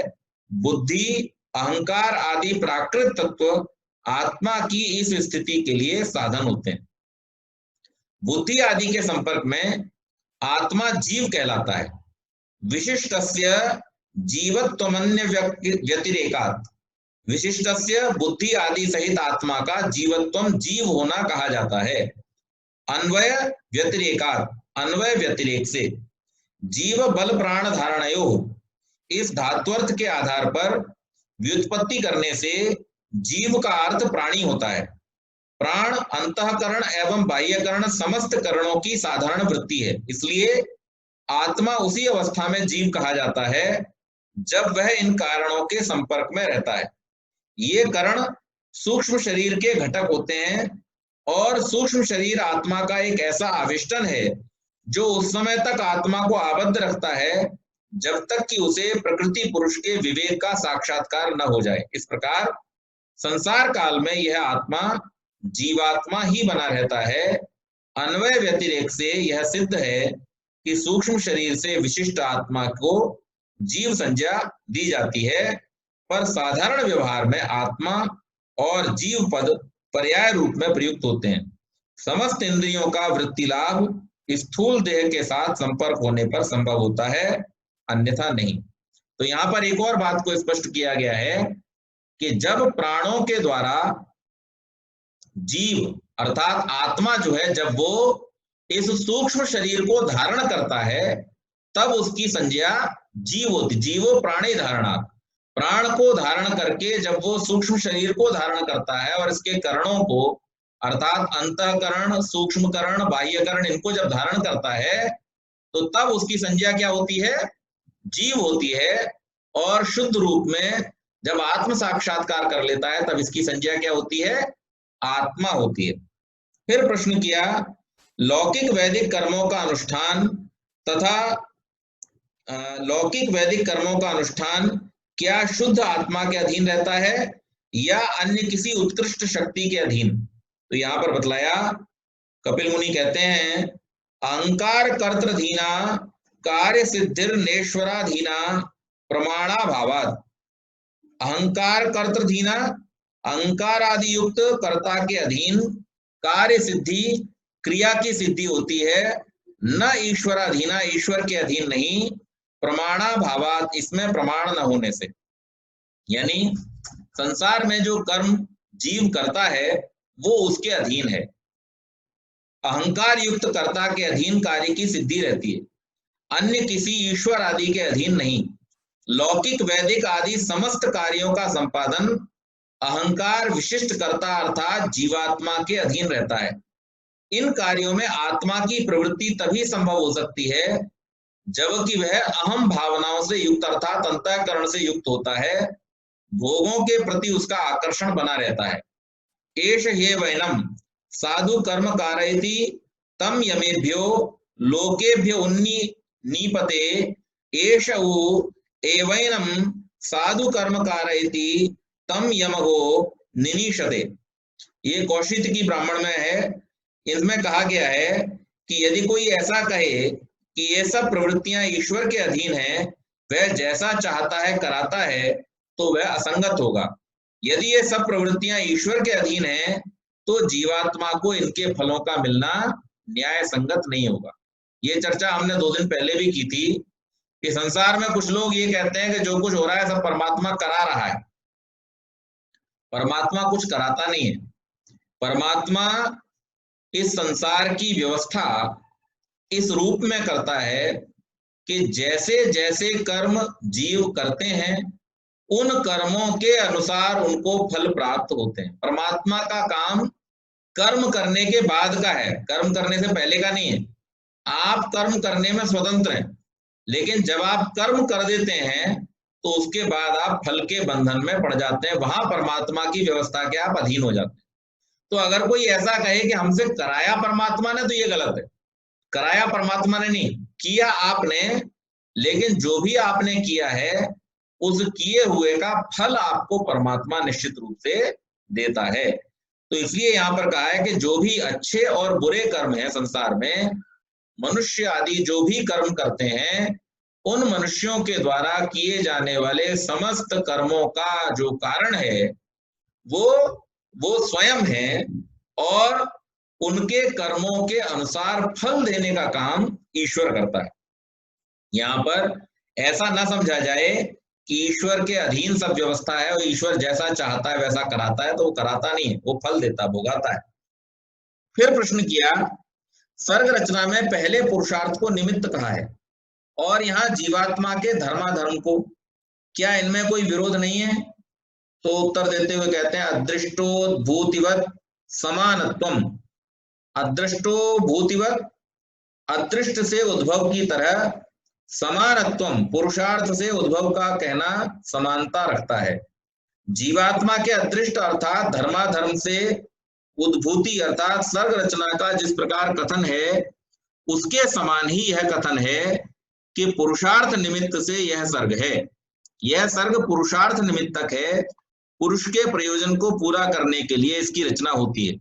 बुद्धि अहंकार आदि प्राकृत तत्व आत्मा की इस स्थिति के लिए साधन होते हैं। बुद्धि आदि के संपर्क में आत्मा जीव कहलाता है। विशिष्टस्य जीवत्वमन्य व्यतिरेकात्, विशिष्टस्य बुद्धि आदि सहित आत्मा का जीवत्वम जीव होना कहा जाता है। अन्वय व्यतिरेकात्, अन्वय व्यतिरेक से, जीव बल प्राण धारणयो, इस धात्वर्थ के आधार पर व्युत्पत्ति करने से जीव का अर्थ प्राणी होता है। प्राण अंतःकरण एवं बाह्यकरण समस्त करणों की साधारण वृत्ति है। इसलिए आत्मा उसी अवस्था में जीव कहा जाता है जब वह इन कारणों के संपर्क में रहता है। ये करण सूक्ष्म शरीर के घटक होते हैं और सूक्ष्म शरीर आत्मा का एक ऐसा आविष्टन है जो उस समय तक आत्मा को आबद्ध रखता है जब तक कि उसे प्रकृति पुरुष के विवेक का साक्षात्कार न हो जाए। इस प्रकार संसार काल में यह आत्मा जीवात्मा ही बना रहता है। अन्वय व्यतिरेक से यह सिद्ध है कि सूक्ष्म शरीर से विशिष्ट आत्मा को जीव संज्ञा दी जाती है, पर साधारण व्यवहार में आत्मा और जीव पद पर्याय रूप में प्रयुक्त होते हैं। समस्त इंद्रियों का वृत्ति लाभ स्थूल देह के साथ संपर्क होने पर संभव होता है, अन्यथा नहीं। तो यहां पर एक और बात को स्पष्ट किया गया है कि जब प्राणों के द्वारा जीव अर्थात आत्मा जो है, जब वो इस सूक्ष्म शरीर को धारण करता है तब उसकी संज्ञा जीव होती। जीवो प्राणी धारणा, प्राण को धारण करके जब वो सूक्ष्म शरीर को धारण करता है और इसके करणों को अर्थात अंतःकरण, सूक्ष्मकरण, बाह्यकरण, इनको जब धारण करता है तो तब उसकी संज्ञा क्या होती है, जीव होती है। और शुद्ध रूप में जब आत्म साक्षात्कार कर लेता है तब इसकी संज्ञा क्या होती है, आत्मा होती है। फिर प्रश्न किया, लौकिक वैदिक कर्मों का अनुष्ठान तथा लौकिक वैदिक कर्मों का अनुष्ठान क्या शुद्ध आत्मा के अधीन रहता है या अन्य किसी उत्कृष्ट शक्ति के अधीन? तो यहां पर बतलाया, कपिल मुनि कहते हैं, अहंकार कर्तृधीना कार्य सिद्धिर्नेश्वराधीना प्रमाणा भावात। अहंकार कर्तृधीना, अहंकार आदि युक्त कर्ता के अधीन कार्य सिद्धि, क्रिया की सिद्धि होती है, न ईश्वराधीना, ईश्वर के अधीन नहीं, प्रमाणा भावात, इसमें प्रमाण न होने से। यानी संसार में जो कर्म जीव करता है वो उसके अधीन है। अहंकार युक्त कर्ता के अधीन कार्य की सिद्धि रहती है, अन्य किसी ईश्वर आदि के अधीन नहीं। लौकिक वैदिक आदि समस्त कार्यों का संपादन अहंकार विशिष्ट कर्ता अर्थात जीवात्मा के अधीन रहता है। इन कार्यों में आत्मा की प्रवृत्ति तभी संभव हो सकती है जबकि वह अहम भावनाओं से युक्त अर्थात अंतःकरण से युक्त होता है, भोगों के प्रति उसका आकर्षण बना रहता है। एष ह्येवैनं साधु कर्म कारयति तम यमेभ्यो लोकेभ्यो उन्नीपते एष एवैनं साधु कर्म कारयति तम यमहो निनीशते। ये कौशिक की ब्राह्मण में है। इसमें कहा गया है कि यदि कोई ऐसा कहे कि ये सब प्रवृत्तियां ईश्वर के अधीन हैं, वह जैसा चाहता है कराता है, तो वह असंगत होगा। यदि ये सब प्रवृत्तियां ईश्वर के अधीन हैं तो जीवात्मा को इनके फलों का मिलना न्याय संगत नहीं होगा। ये चर्चा हमने 2 दिन पहले भी की थी कि संसार में कुछ लोग ये कहते हैं कि जो कुछ हो रहा है सब परमात्मा करा रहा है। परमात्मा कुछ कराता नहीं है। परमात्मा इस संसार की व्यवस्था इस रूप में करता है कि जैसे जैसे कर्म जीव करते हैं उन कर्मों के अनुसार उनको फल प्राप्त होते हैं। परमात्मा का काम कर्म करने के बाद का है, कर्म करने से पहले का नहीं है। आप कर्म करने में स्वतंत्र हैं, लेकिन जब आप कर्म कर देते हैं तो उसके बाद आप फल के बंधन में पड़ जाते हैं, वहां परमात्मा की व्यवस्था के आप अधीन हो जाते हैं। तो अगर कोई ऐसा कहे कि हमसे कराया परमात्मा ने, तो ये गलत है। कराया परमात्मा ने नहीं, किया आपने, लेकिन जो भी आपने किया है उस किए हुए का फल आपको परमात्मा निश्चित रूप से देता है। तो इसलिए यहां पर कहा है कि जो भी अच्छे और बुरे कर्म है संसार में, मनुष्य आदि जो भी कर्म करते हैं, उन मनुष्यों के द्वारा किए जाने वाले समस्त कर्मों का जो कारण है वो वो स्वयं है, और उनके कर्मों के अनुसार फल देने का काम ईश्वर करता है। यहां पर ऐसा ना समझा जाए कि ईश्वर के अधीन सब व्यवस्था है और ईश्वर जैसा चाहता है वैसा कराता है, तो वो कराता नहीं है, वो फल देता, भोगाता है। फिर प्रश्न किया, सर्ग रचना में पहले पुरुषार्थ को निमित्त कहा है और यहाँ जीवात्मा के धर्माधर्म को, क्या इनमें कोई विरोध नहीं है? तो उत्तर देते हुए कहते हैं, अदृष्टो भूतिवत समानत्वम। अदृष्टो भूतिवत, अदृष्ट से उद्भव की तरह, समानत्वम, पुरुषार्थ से उद्भव का कहना समानता रखता है। जीवात्मा के अदृष्ट अर्थात धर्माधर्म से उद्भूति अर्थात सर्ग रचना का जिस प्रकार कथन है, उसके समान ही यह कथन है कि पुरुषार्थ निमित्त से यह सर्ग है। यह सर्ग पुरुषार्थ निमित्तक है, पुरुष के प्रयोजन को पूरा करने के लिए इसकी रचना होती है,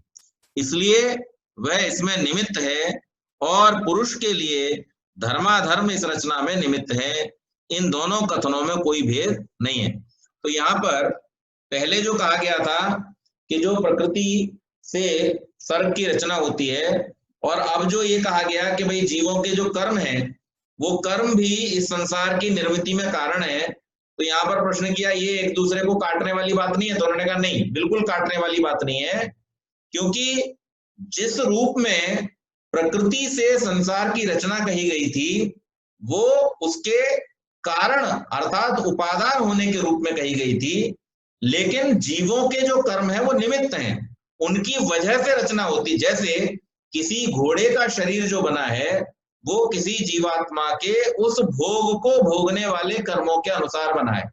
इसलिए वह इसमें निमित्त है, और पुरुष के लिए धर्माधर्म इस रचना में निमित्त है। इन दोनों कथनों में कोई भेद नहीं है। तो यहाँ पर पहले जो कहा गया था कि जो प्रकृति से सर्ग की रचना होती है, और अब जो ये कहा गया कि भाई जीवों के जो कर्म हैं वो कर्म भी इस संसार की निर्मिति में कारण है, तो यहाँ पर प्रश्न किया ये एक दूसरे को काटने वाली बात नहीं है? तो उन्होंने कहा नहीं, बिल्कुल काटने वाली बात नहीं है, क्योंकि जिस रूप में प्रकृति से संसार की रचना कही गई थी वो उसके कारण अर्थात उपादान होने के रूप में कही गई थी, लेकिन जीवों के जो कर्म है वो निमित्त हैं, उनकी वजह से रचना होती। जैसे किसी घोड़े का शरीर जो बना है वो किसी जीवात्मा के उस भोग को भोगने वाले कर्मों के अनुसार बना है।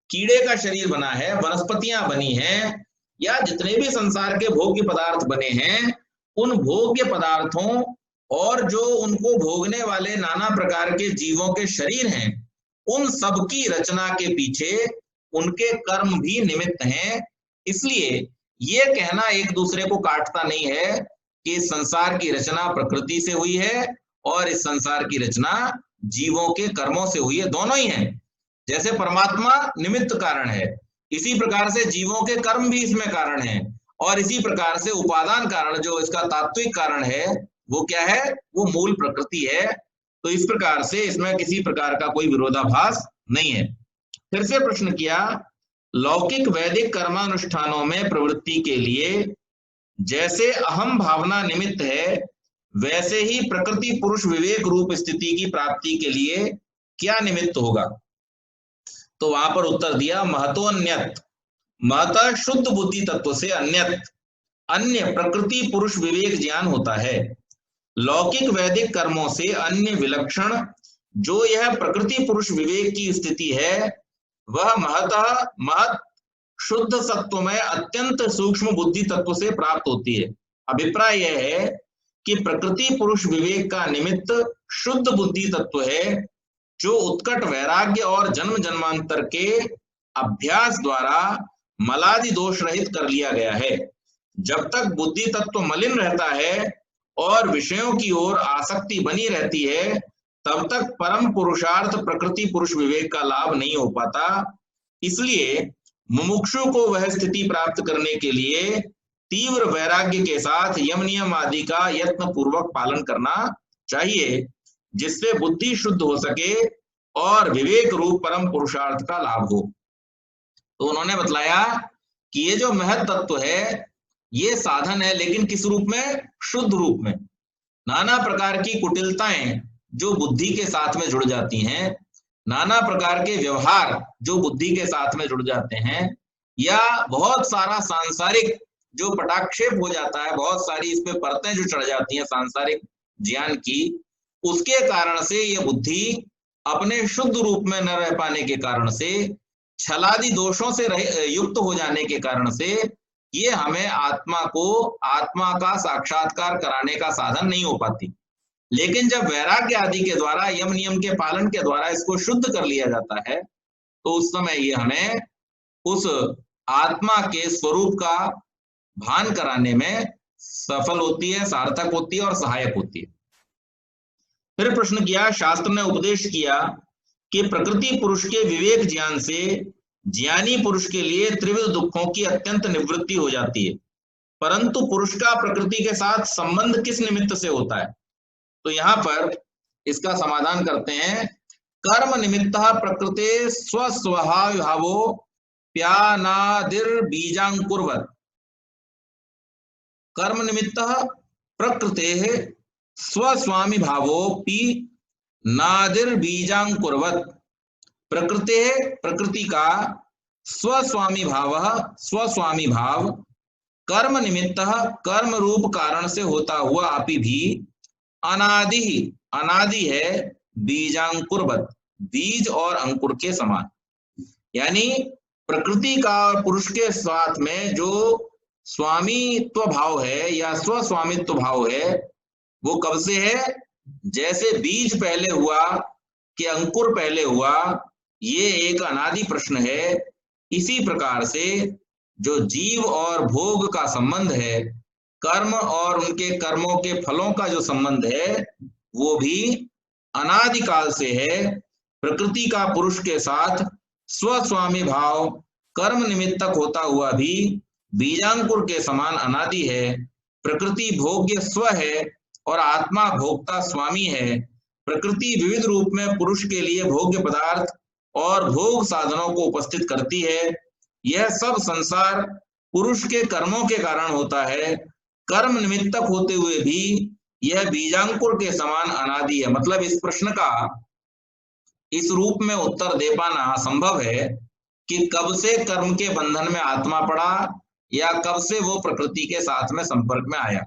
कीड़े का शरीर बना है, वनस्पतियां बनी हैं, या जितने भी संसार के भोग्य पदार्थ बने हैं, उन भोग्य पदार्थों और जो उनको भोगने वाले नाना प्रकार के जीवों के शरीर हैं, उन सब की रचना के पीछे उनके कर्म भी निमित्त हैं। इसलिए ये कहना एक दूसरे को काटता नहीं है कि इस संसार की रचना प्रकृति से हुई है और इस संसार की रचना जीवों के कर्मों से हुई है, दोनों ही हैं। जैसे परमात्मा निमित्त कारण है, इसी प्रकार से जीवों के कर्म भी इसमें कारण है, और इसी प्रकार से उपादान कारण जो इसका तात्विक कारण है वो क्या है? वो मूल प्रकृति है। तो इस प्रकार से इसमें किसी प्रकार का कोई विरोधाभास नहीं है। फिर से प्रश्न किया, लौकिक वैदिक कर्मानुष्ठानों में प्रवृत्ति के लिए जैसे अहम भावना निमित्त है, वैसे ही प्रकृति पुरुष विवेक रूप स्थिति की प्राप्ति के लिए क्या निमित्त होगा? तो वहां पर उत्तर दिया, महतोन्यत, महतः शुद्ध बुद्धि तत्व से अन्यत, अन्य प्रकृति पुरुष विवेक ज्ञान होता है। लौकिक वैदिक कर्मों से अन्य विलक्षण जो यह प्रकृति पुरुष विवेक की स्थिति है, वह महत शुद्ध सत्व में अत्यंत सूक्ष्म बुद्धि तत्व से प्राप्त होती है। अभिप्राय यह है कि प्रकृति पुरुष विवेक का निमित्त शुद्ध बुद्धि तत्व है, जो उत्कट वैराग्य और जन्म जन्मांतर के अभ्यास द्वारा मलादि दोष रहित कर लिया गया है। जब तक बुद्धि तत्व मलिन रहता है और विषयों की ओर आसक्ति बनी रहती है, तब तक परम पुरुषार्थ प्रकृति पुरुष विवेक का लाभ नहीं हो पाता। इसलिए मुमुक्षु को वह स्थिति प्राप्त करने के लिए तीव्र वैराग्य के साथ यम नियम आदि का यत्न पूर्वक पालन करना चाहिए, जिससे बुद्धि शुद्ध हो सके और विवेक रूप परम पुरुषार्थ का लाभ हो। तो उन्होंने बतलाया कि ये जो महत तत्व है ये साधन है, लेकिन किस रूप में? शुद्ध रूप में। नाना प्रकार की कुटिलताएं जो बुद्धि के साथ में जुड़ जाती हैं, नाना प्रकार के व्यवहार जो बुद्धि के साथ में जुड़ जाते हैं, या बहुत सारा सांसारिक जो पटाक्षेप हो जाता है, बहुत सारी इसमें परतें जो चढ़ जाती हैं सांसारिक ज्ञान की, उसके कारण से यह बुद्धि अपने शुद्ध रूप में न रह पाने के कारण से, छलादि दोषों से युक्त हो जाने के कारण से, ये हमें आत्मा का साक्षात्कार कराने का साधन नहीं हो पाती। लेकिन जब वैराग्य आदि के द्वारा, यम नियम के पालन के द्वारा इसको शुद्ध कर लिया जाता है, तो उस समय ये हमें उस आत्मा के स्वरूप का भान कराने में सफल होती है, सार्थक होती है और सहायक होती है। फिर प्रश्न किया, शास्त्र ने उपदेश किया कि प्रकृति पुरुष के विवेक ज्ञान से ज्ञानी पुरुष के लिए त्रिविध दुखों की अत्यंत निवृत्ति हो जाती है, परंतु पुरुष का प्रकृति के साथ संबंध किस निमित्त से होता है? तो यहां पर इसका समाधान करते हैं। कर्म निमित्त प्रकृते स्वस्वभावो प्यानादिर बीजांकुर्वत्। कर्म निमित्त प्रकृते स्वस्वामी भावोपि नादिर बीजांकुर्वत्। प्रकृते, प्रकृति का, स्वस्वामी भाव कर्म निमित्त, कर्म रूप कारण से होता हुआ अपि भी अनादि है, बीजांकुर्वत्, बीज और अंकुर के समान। यानी प्रकृति का और पुरुष के साथ में जो स्वामित्व भाव है या स्वस्वामित्व भाव है, वो कब से है? जैसे बीज पहले हुआ कि अंकुर पहले हुआ, ये एक अनादि प्रश्न है। इसी प्रकार से जो जीव और भोग का संबंध है, कर्म और उनके कर्मों के फलों का जो संबंध है, वो भी अनादिकाल से है। प्रकृति का पुरुष के साथ स्वस्वामी भाव कर्म निमित्तक होता हुआ भी बीजांकुर के समान अनादि है। प्रकृति भोग्य स्व है और आत्मा भोक्ता स्वामी है। प्रकृति विविध रूप में पुरुष के लिए भोग्य पदार्थ और भोग साधनों को उपस्थित करती है। यह सब संसार पुरुष के कर्मों के कारण होता है। कर्म निमित्तक होते हुए भी यह बीजांकुर के समान अनादि है। मतलब इस प्रश्न का इस रूप में उत्तर दे पाना असंभव है कि कब से कर्म के बंधन में आत्मा पड़ा या कब से वो प्रकृति के साथ में संपर्क में आया।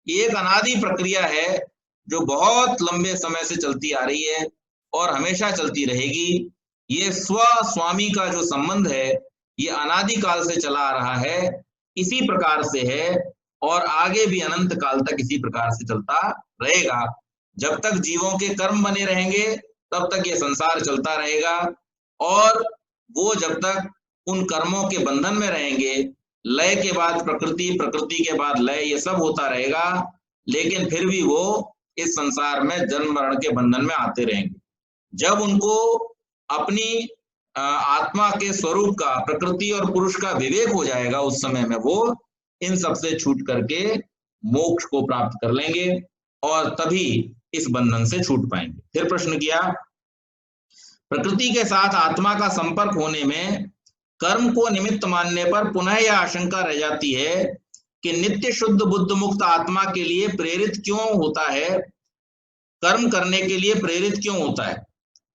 ये एक अनादि प्रक्रिया है जो बहुत लंबे समय से चलती आ रही है और हमेशा चलती रहेगी। ये स्व स्वामी का जो संबंध है, ये अनादि काल से चला आ रहा है, इसी प्रकार से है और आगे भी अनंत काल तक इसी प्रकार से चलता रहेगा। जब तक जीवों के कर्म बने रहेंगे तब तक ये संसार चलता रहेगा, और वो जब तक उन कर्मों के बंधन में रहेंगे, लय के बाद प्रकृति, प्रकृति के बाद लय, ये सब होता रहेगा, लेकिन फिर भी वो इस संसार में जन्म मरण के बंधन में आते रहेंगे। जब उनको अपनी आत्मा के स्वरूप का, प्रकृति और पुरुष का विवेक हो जाएगा, उस समय में वो इन सब से छूट करके मोक्ष को प्राप्त कर लेंगे और तभी इस बंधन से छूट पाएंगे। फिर प्रश्न किया, प्रकृति के साथ आत्मा का संपर्क होने में कर्म को निमित्त मानने पर पुनः यह आशंका रह जाती है कि नित्य शुद्ध बुद्ध मुक्त आत्मा के लिए प्रेरित क्यों होता है, कर्म करने के लिए प्रेरित क्यों होता है।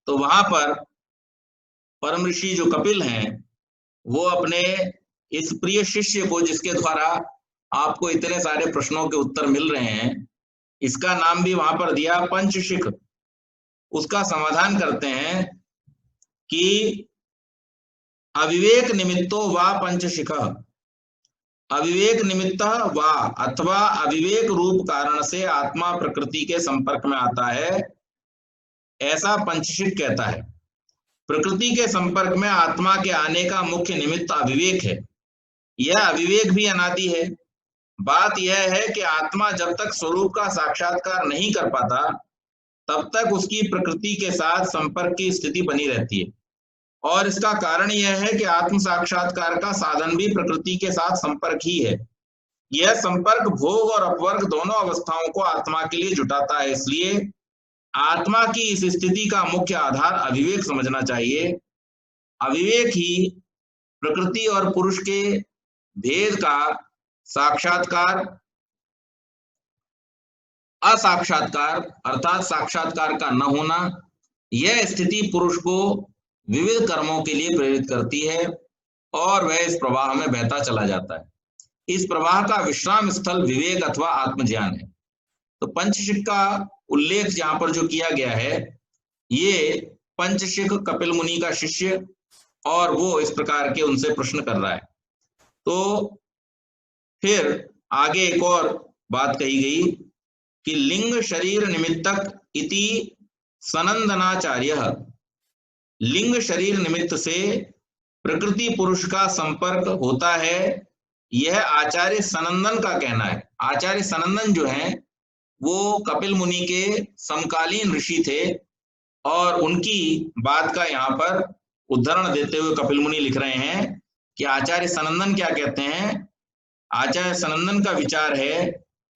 तो वहां पर परम ऋषि जो कपिल हैं, वो अपने इस प्रिय शिष्य को, जिसके द्वारा आपको इतने सारे प्रश्नों के उत्तर मिल रहे हैं, इसका नाम भी वहां पर दिया पंचशिख, उसका समाधान करते हैं कि अविवेक निमित्तो वा पंचशिख, अविवेक निमित्त वा अथवा अविवेक रूप कारण से आत्मा प्रकृति के संपर्क में आता है, ऐसा पंचशिख कहता है। प्रकृति के संपर्क में आत्मा के आने का मुख्य निमित्त अविवेक है। यह अविवेक भी अनादि है। बात यह है कि आत्मा जब तक स्वरूप का साक्षात्कार नहीं कर पाता, तब तक उसकी प्रकृति के साथ संपर्क की स्थिति बनी रहती है, और इसका कारण यह है कि आत्म साक्षात्कार का साधन भी प्रकृति के साथ संपर्क ही है। यह संपर्क भोग और अपवर्ग दोनों अवस्थाओं को आत्मा के लिए जुटाता है। इसलिए आत्मा की इस स्थिति का मुख्य आधार अविवेक समझना चाहिए। अविवेक ही प्रकृति और पुरुष के भेद का साक्षात्कार, असाक्षात्कार अर्थात साक्षात्कार का न होना, यह स्थिति पुरुष को विविध कर्मों के लिए प्रेरित करती है और वह इस प्रवाह में बहता चला जाता है। इस प्रवाह का विश्राम स्थल विवेक अथवा आत्मज्ञान है। तो पंचशिख का उल्लेख यहाँ पर जो किया गया है, ये पंचशिख कपिल मुनि का शिष्य, और वो इस प्रकार के उनसे प्रश्न कर रहा है। तो फिर आगे एक और बात कही गई कि लिंग शरीर निमित्तक इति सनंदनाचार्य, लिंग शरीर निमित्त से प्रकृति पुरुष का संपर्क होता है, यह आचार्य सनंदन का कहना है। आचार्य सनंदन जो है वो कपिल मुनि के समकालीन ऋषि थे, और उनकी बात का यहाँ पर उदाहरण देते हुए कपिल मुनि लिख रहे हैं कि आचार्य सनंदन क्या कहते हैं। आचार्य सनंदन का विचार है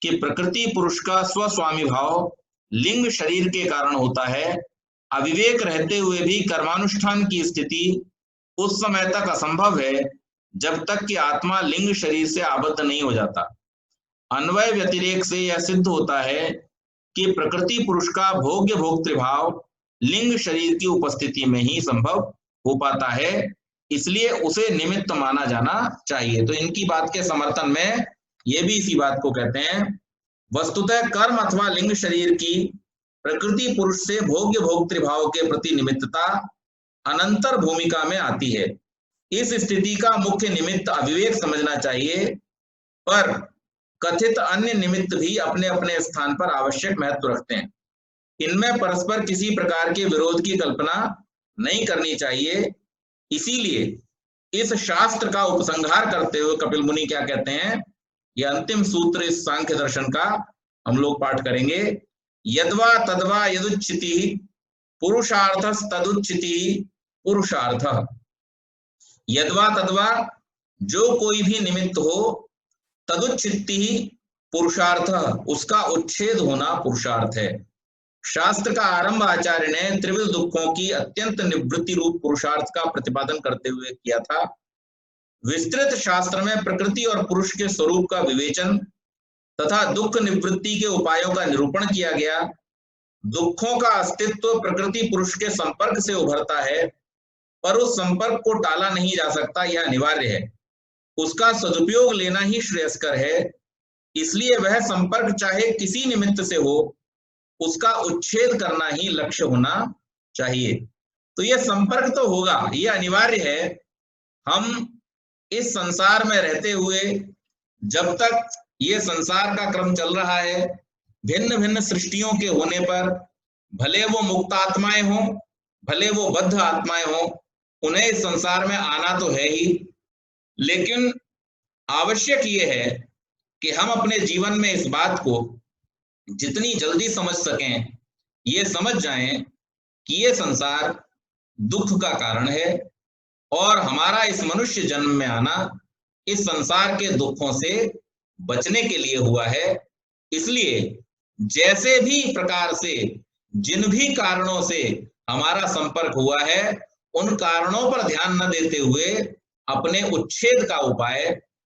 कि प्रकृति पुरुष का स्वस्वामी भाव लिंग शरीर के कारण होता है। अविवेक रहते हुए भी कर्मानुष्ठान की स्थिति उस समय तक असंभव है जब तक कि आत्मा लिंग शरीर से आबद्ध नहीं हो जाता। अन्वय व्यतिरेक से यह सिद्ध होता है कि प्रकृति पुरुष का भोग्य भोक्तृभाव लिंग शरीर की उपस्थिति में ही संभव हो पाता है, इसलिए उसे निमित्त माना जाना चाहिए। तो इनकी बात के समर्थन में ये भी इसी बात को कहते हैं, वस्तुतः कर्म अथवा लिंग शरीर की प्रकृति पुरुष से भोग्य भोक्तृभाव के प्रति निमित्तता अनंतर भूमिका में आती है। इस स्थिति का मुख्य निमित्त अविवेक समझना चाहिए, पर कथित अन्य निमित्त भी अपने अपने स्थान पर आवश्यक महत्व रखते हैं। इनमें परस्पर किसी प्रकार के विरोध की कल्पना नहीं करनी चाहिए। इसीलिए इस शास्त्र का उपसंहार करते हुए कपिल मुनि क्या कहते हैं, यह अंतिम सूत्र इस सांख्य दर्शन का हम लोग पाठ करेंगे। यद्वा तद्वा यदुच्चिति पुरुषार्थस तदुच्चिति पुरुषार्थ। यद्वा तद्वा जो कोई भी निमित्त हो, तदुच्चिति पुरुषार्थ उसका उच्छेद होना पुरुषार्थ है। शास्त्र का आरंभ आचार्य ने त्रिविध दुखों की अत्यंत निवृत्ति रूप पुरुषार्थ का प्रतिपादन करते हुए किया था। विस्तृत शास्त्र में प्रकृति और पुरुष के स्वरूप का विवेचन तथा दुख निवृत्ति के उपायों का निरूपण किया गया। दुखों का अस्तित्व प्रकृति पुरुष के संपर्क से उभरता है, पर उस संपर्क को टाला नहीं जा सकता, यह अनिवार्य है। उसका सदुपयोग लेना ही श्रेयस्कर है, इसलिए वह संपर्क चाहे किसी निमित्त से हो, उसका उच्छेद करना ही लक्ष्य होना चाहिए। तो यह संपर्क तो होगा, यह अनिवार्य है। हम इस संसार में रहते हुए जब तक ये संसार का क्रम चल रहा है, भिन्न भिन्न सृष्टियों के होने पर, भले वो मुक्त आत्माएं हों, भले वो बद्ध आत्माएं हों, उन्हें इस संसार में आना तो है ही, लेकिन आवश्यक ये है कि हम अपने जीवन में इस बात को जितनी जल्दी समझ सकें, ये समझ जाएं कि ये संसार दुख का कारण है और हमारा इस मनुष्य जन्म में आना इस संसार के दुखों से बचने के लिए हुआ है। इसलिए जैसे भी प्रकार से जिन भी कारणों से हमारा संपर्क हुआ है, उन कारणों पर ध्यान न देते हुए अपने उच्छेद का उपाय,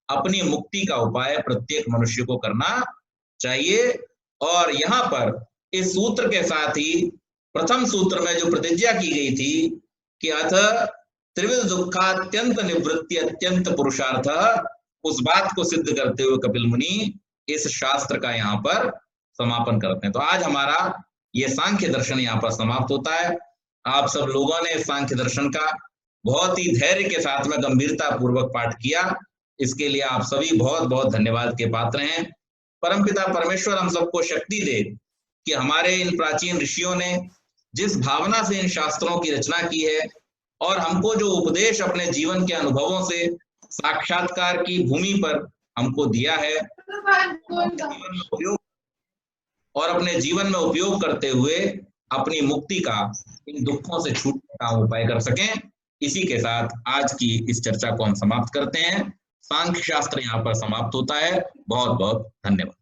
अपनी मुक्ति का उपाय प्रत्येक मनुष्य को करना चाहिए। और यहाँ पर इस सूत्र के साथ ही प्रथम सूत्र में जो प्रतिज्ञा की गई थी कि अथ त्रिविध दुखात्यंत निवृत्ति अत्यंत पुरुषार्थ, उस बात को सिद्ध करते हुए कपिल मुनि इस शास्त्र का यहाँ पर समापन करते हैं। तो आज हमारा ये सांख्य दर्शन यहाँ पर समाप्त होता है। आप सब लोगों ने सांख्य दर्शन का बहुत ही धैर्य के साथ में गंभीरता पूर्वक पाठ किया, इसके लिए आप सभी बहुत बहुत धन्यवाद के पात्र हैं। परमपिता परमेश्वर हम सबको शक्ति दे कि हमारे इन प्राचीन ऋषियों ने जिस भावना से इन शास्त्रों की रचना की है और हमको जो उपदेश अपने जीवन के अनुभवों से साक्षात्कार की भूमि पर हमको दिया है, अपने जीवन में उपयोग करते हुए अपनी मुक्ति का, इन दुखों से छूटने का उपाय कर सकें। इसी के साथ आज की इस चर्चा को हम समाप्त करते हैं। सांख्य शास्त्र यहाँ पर समाप्त होता है। बहुत बहुत धन्यवाद।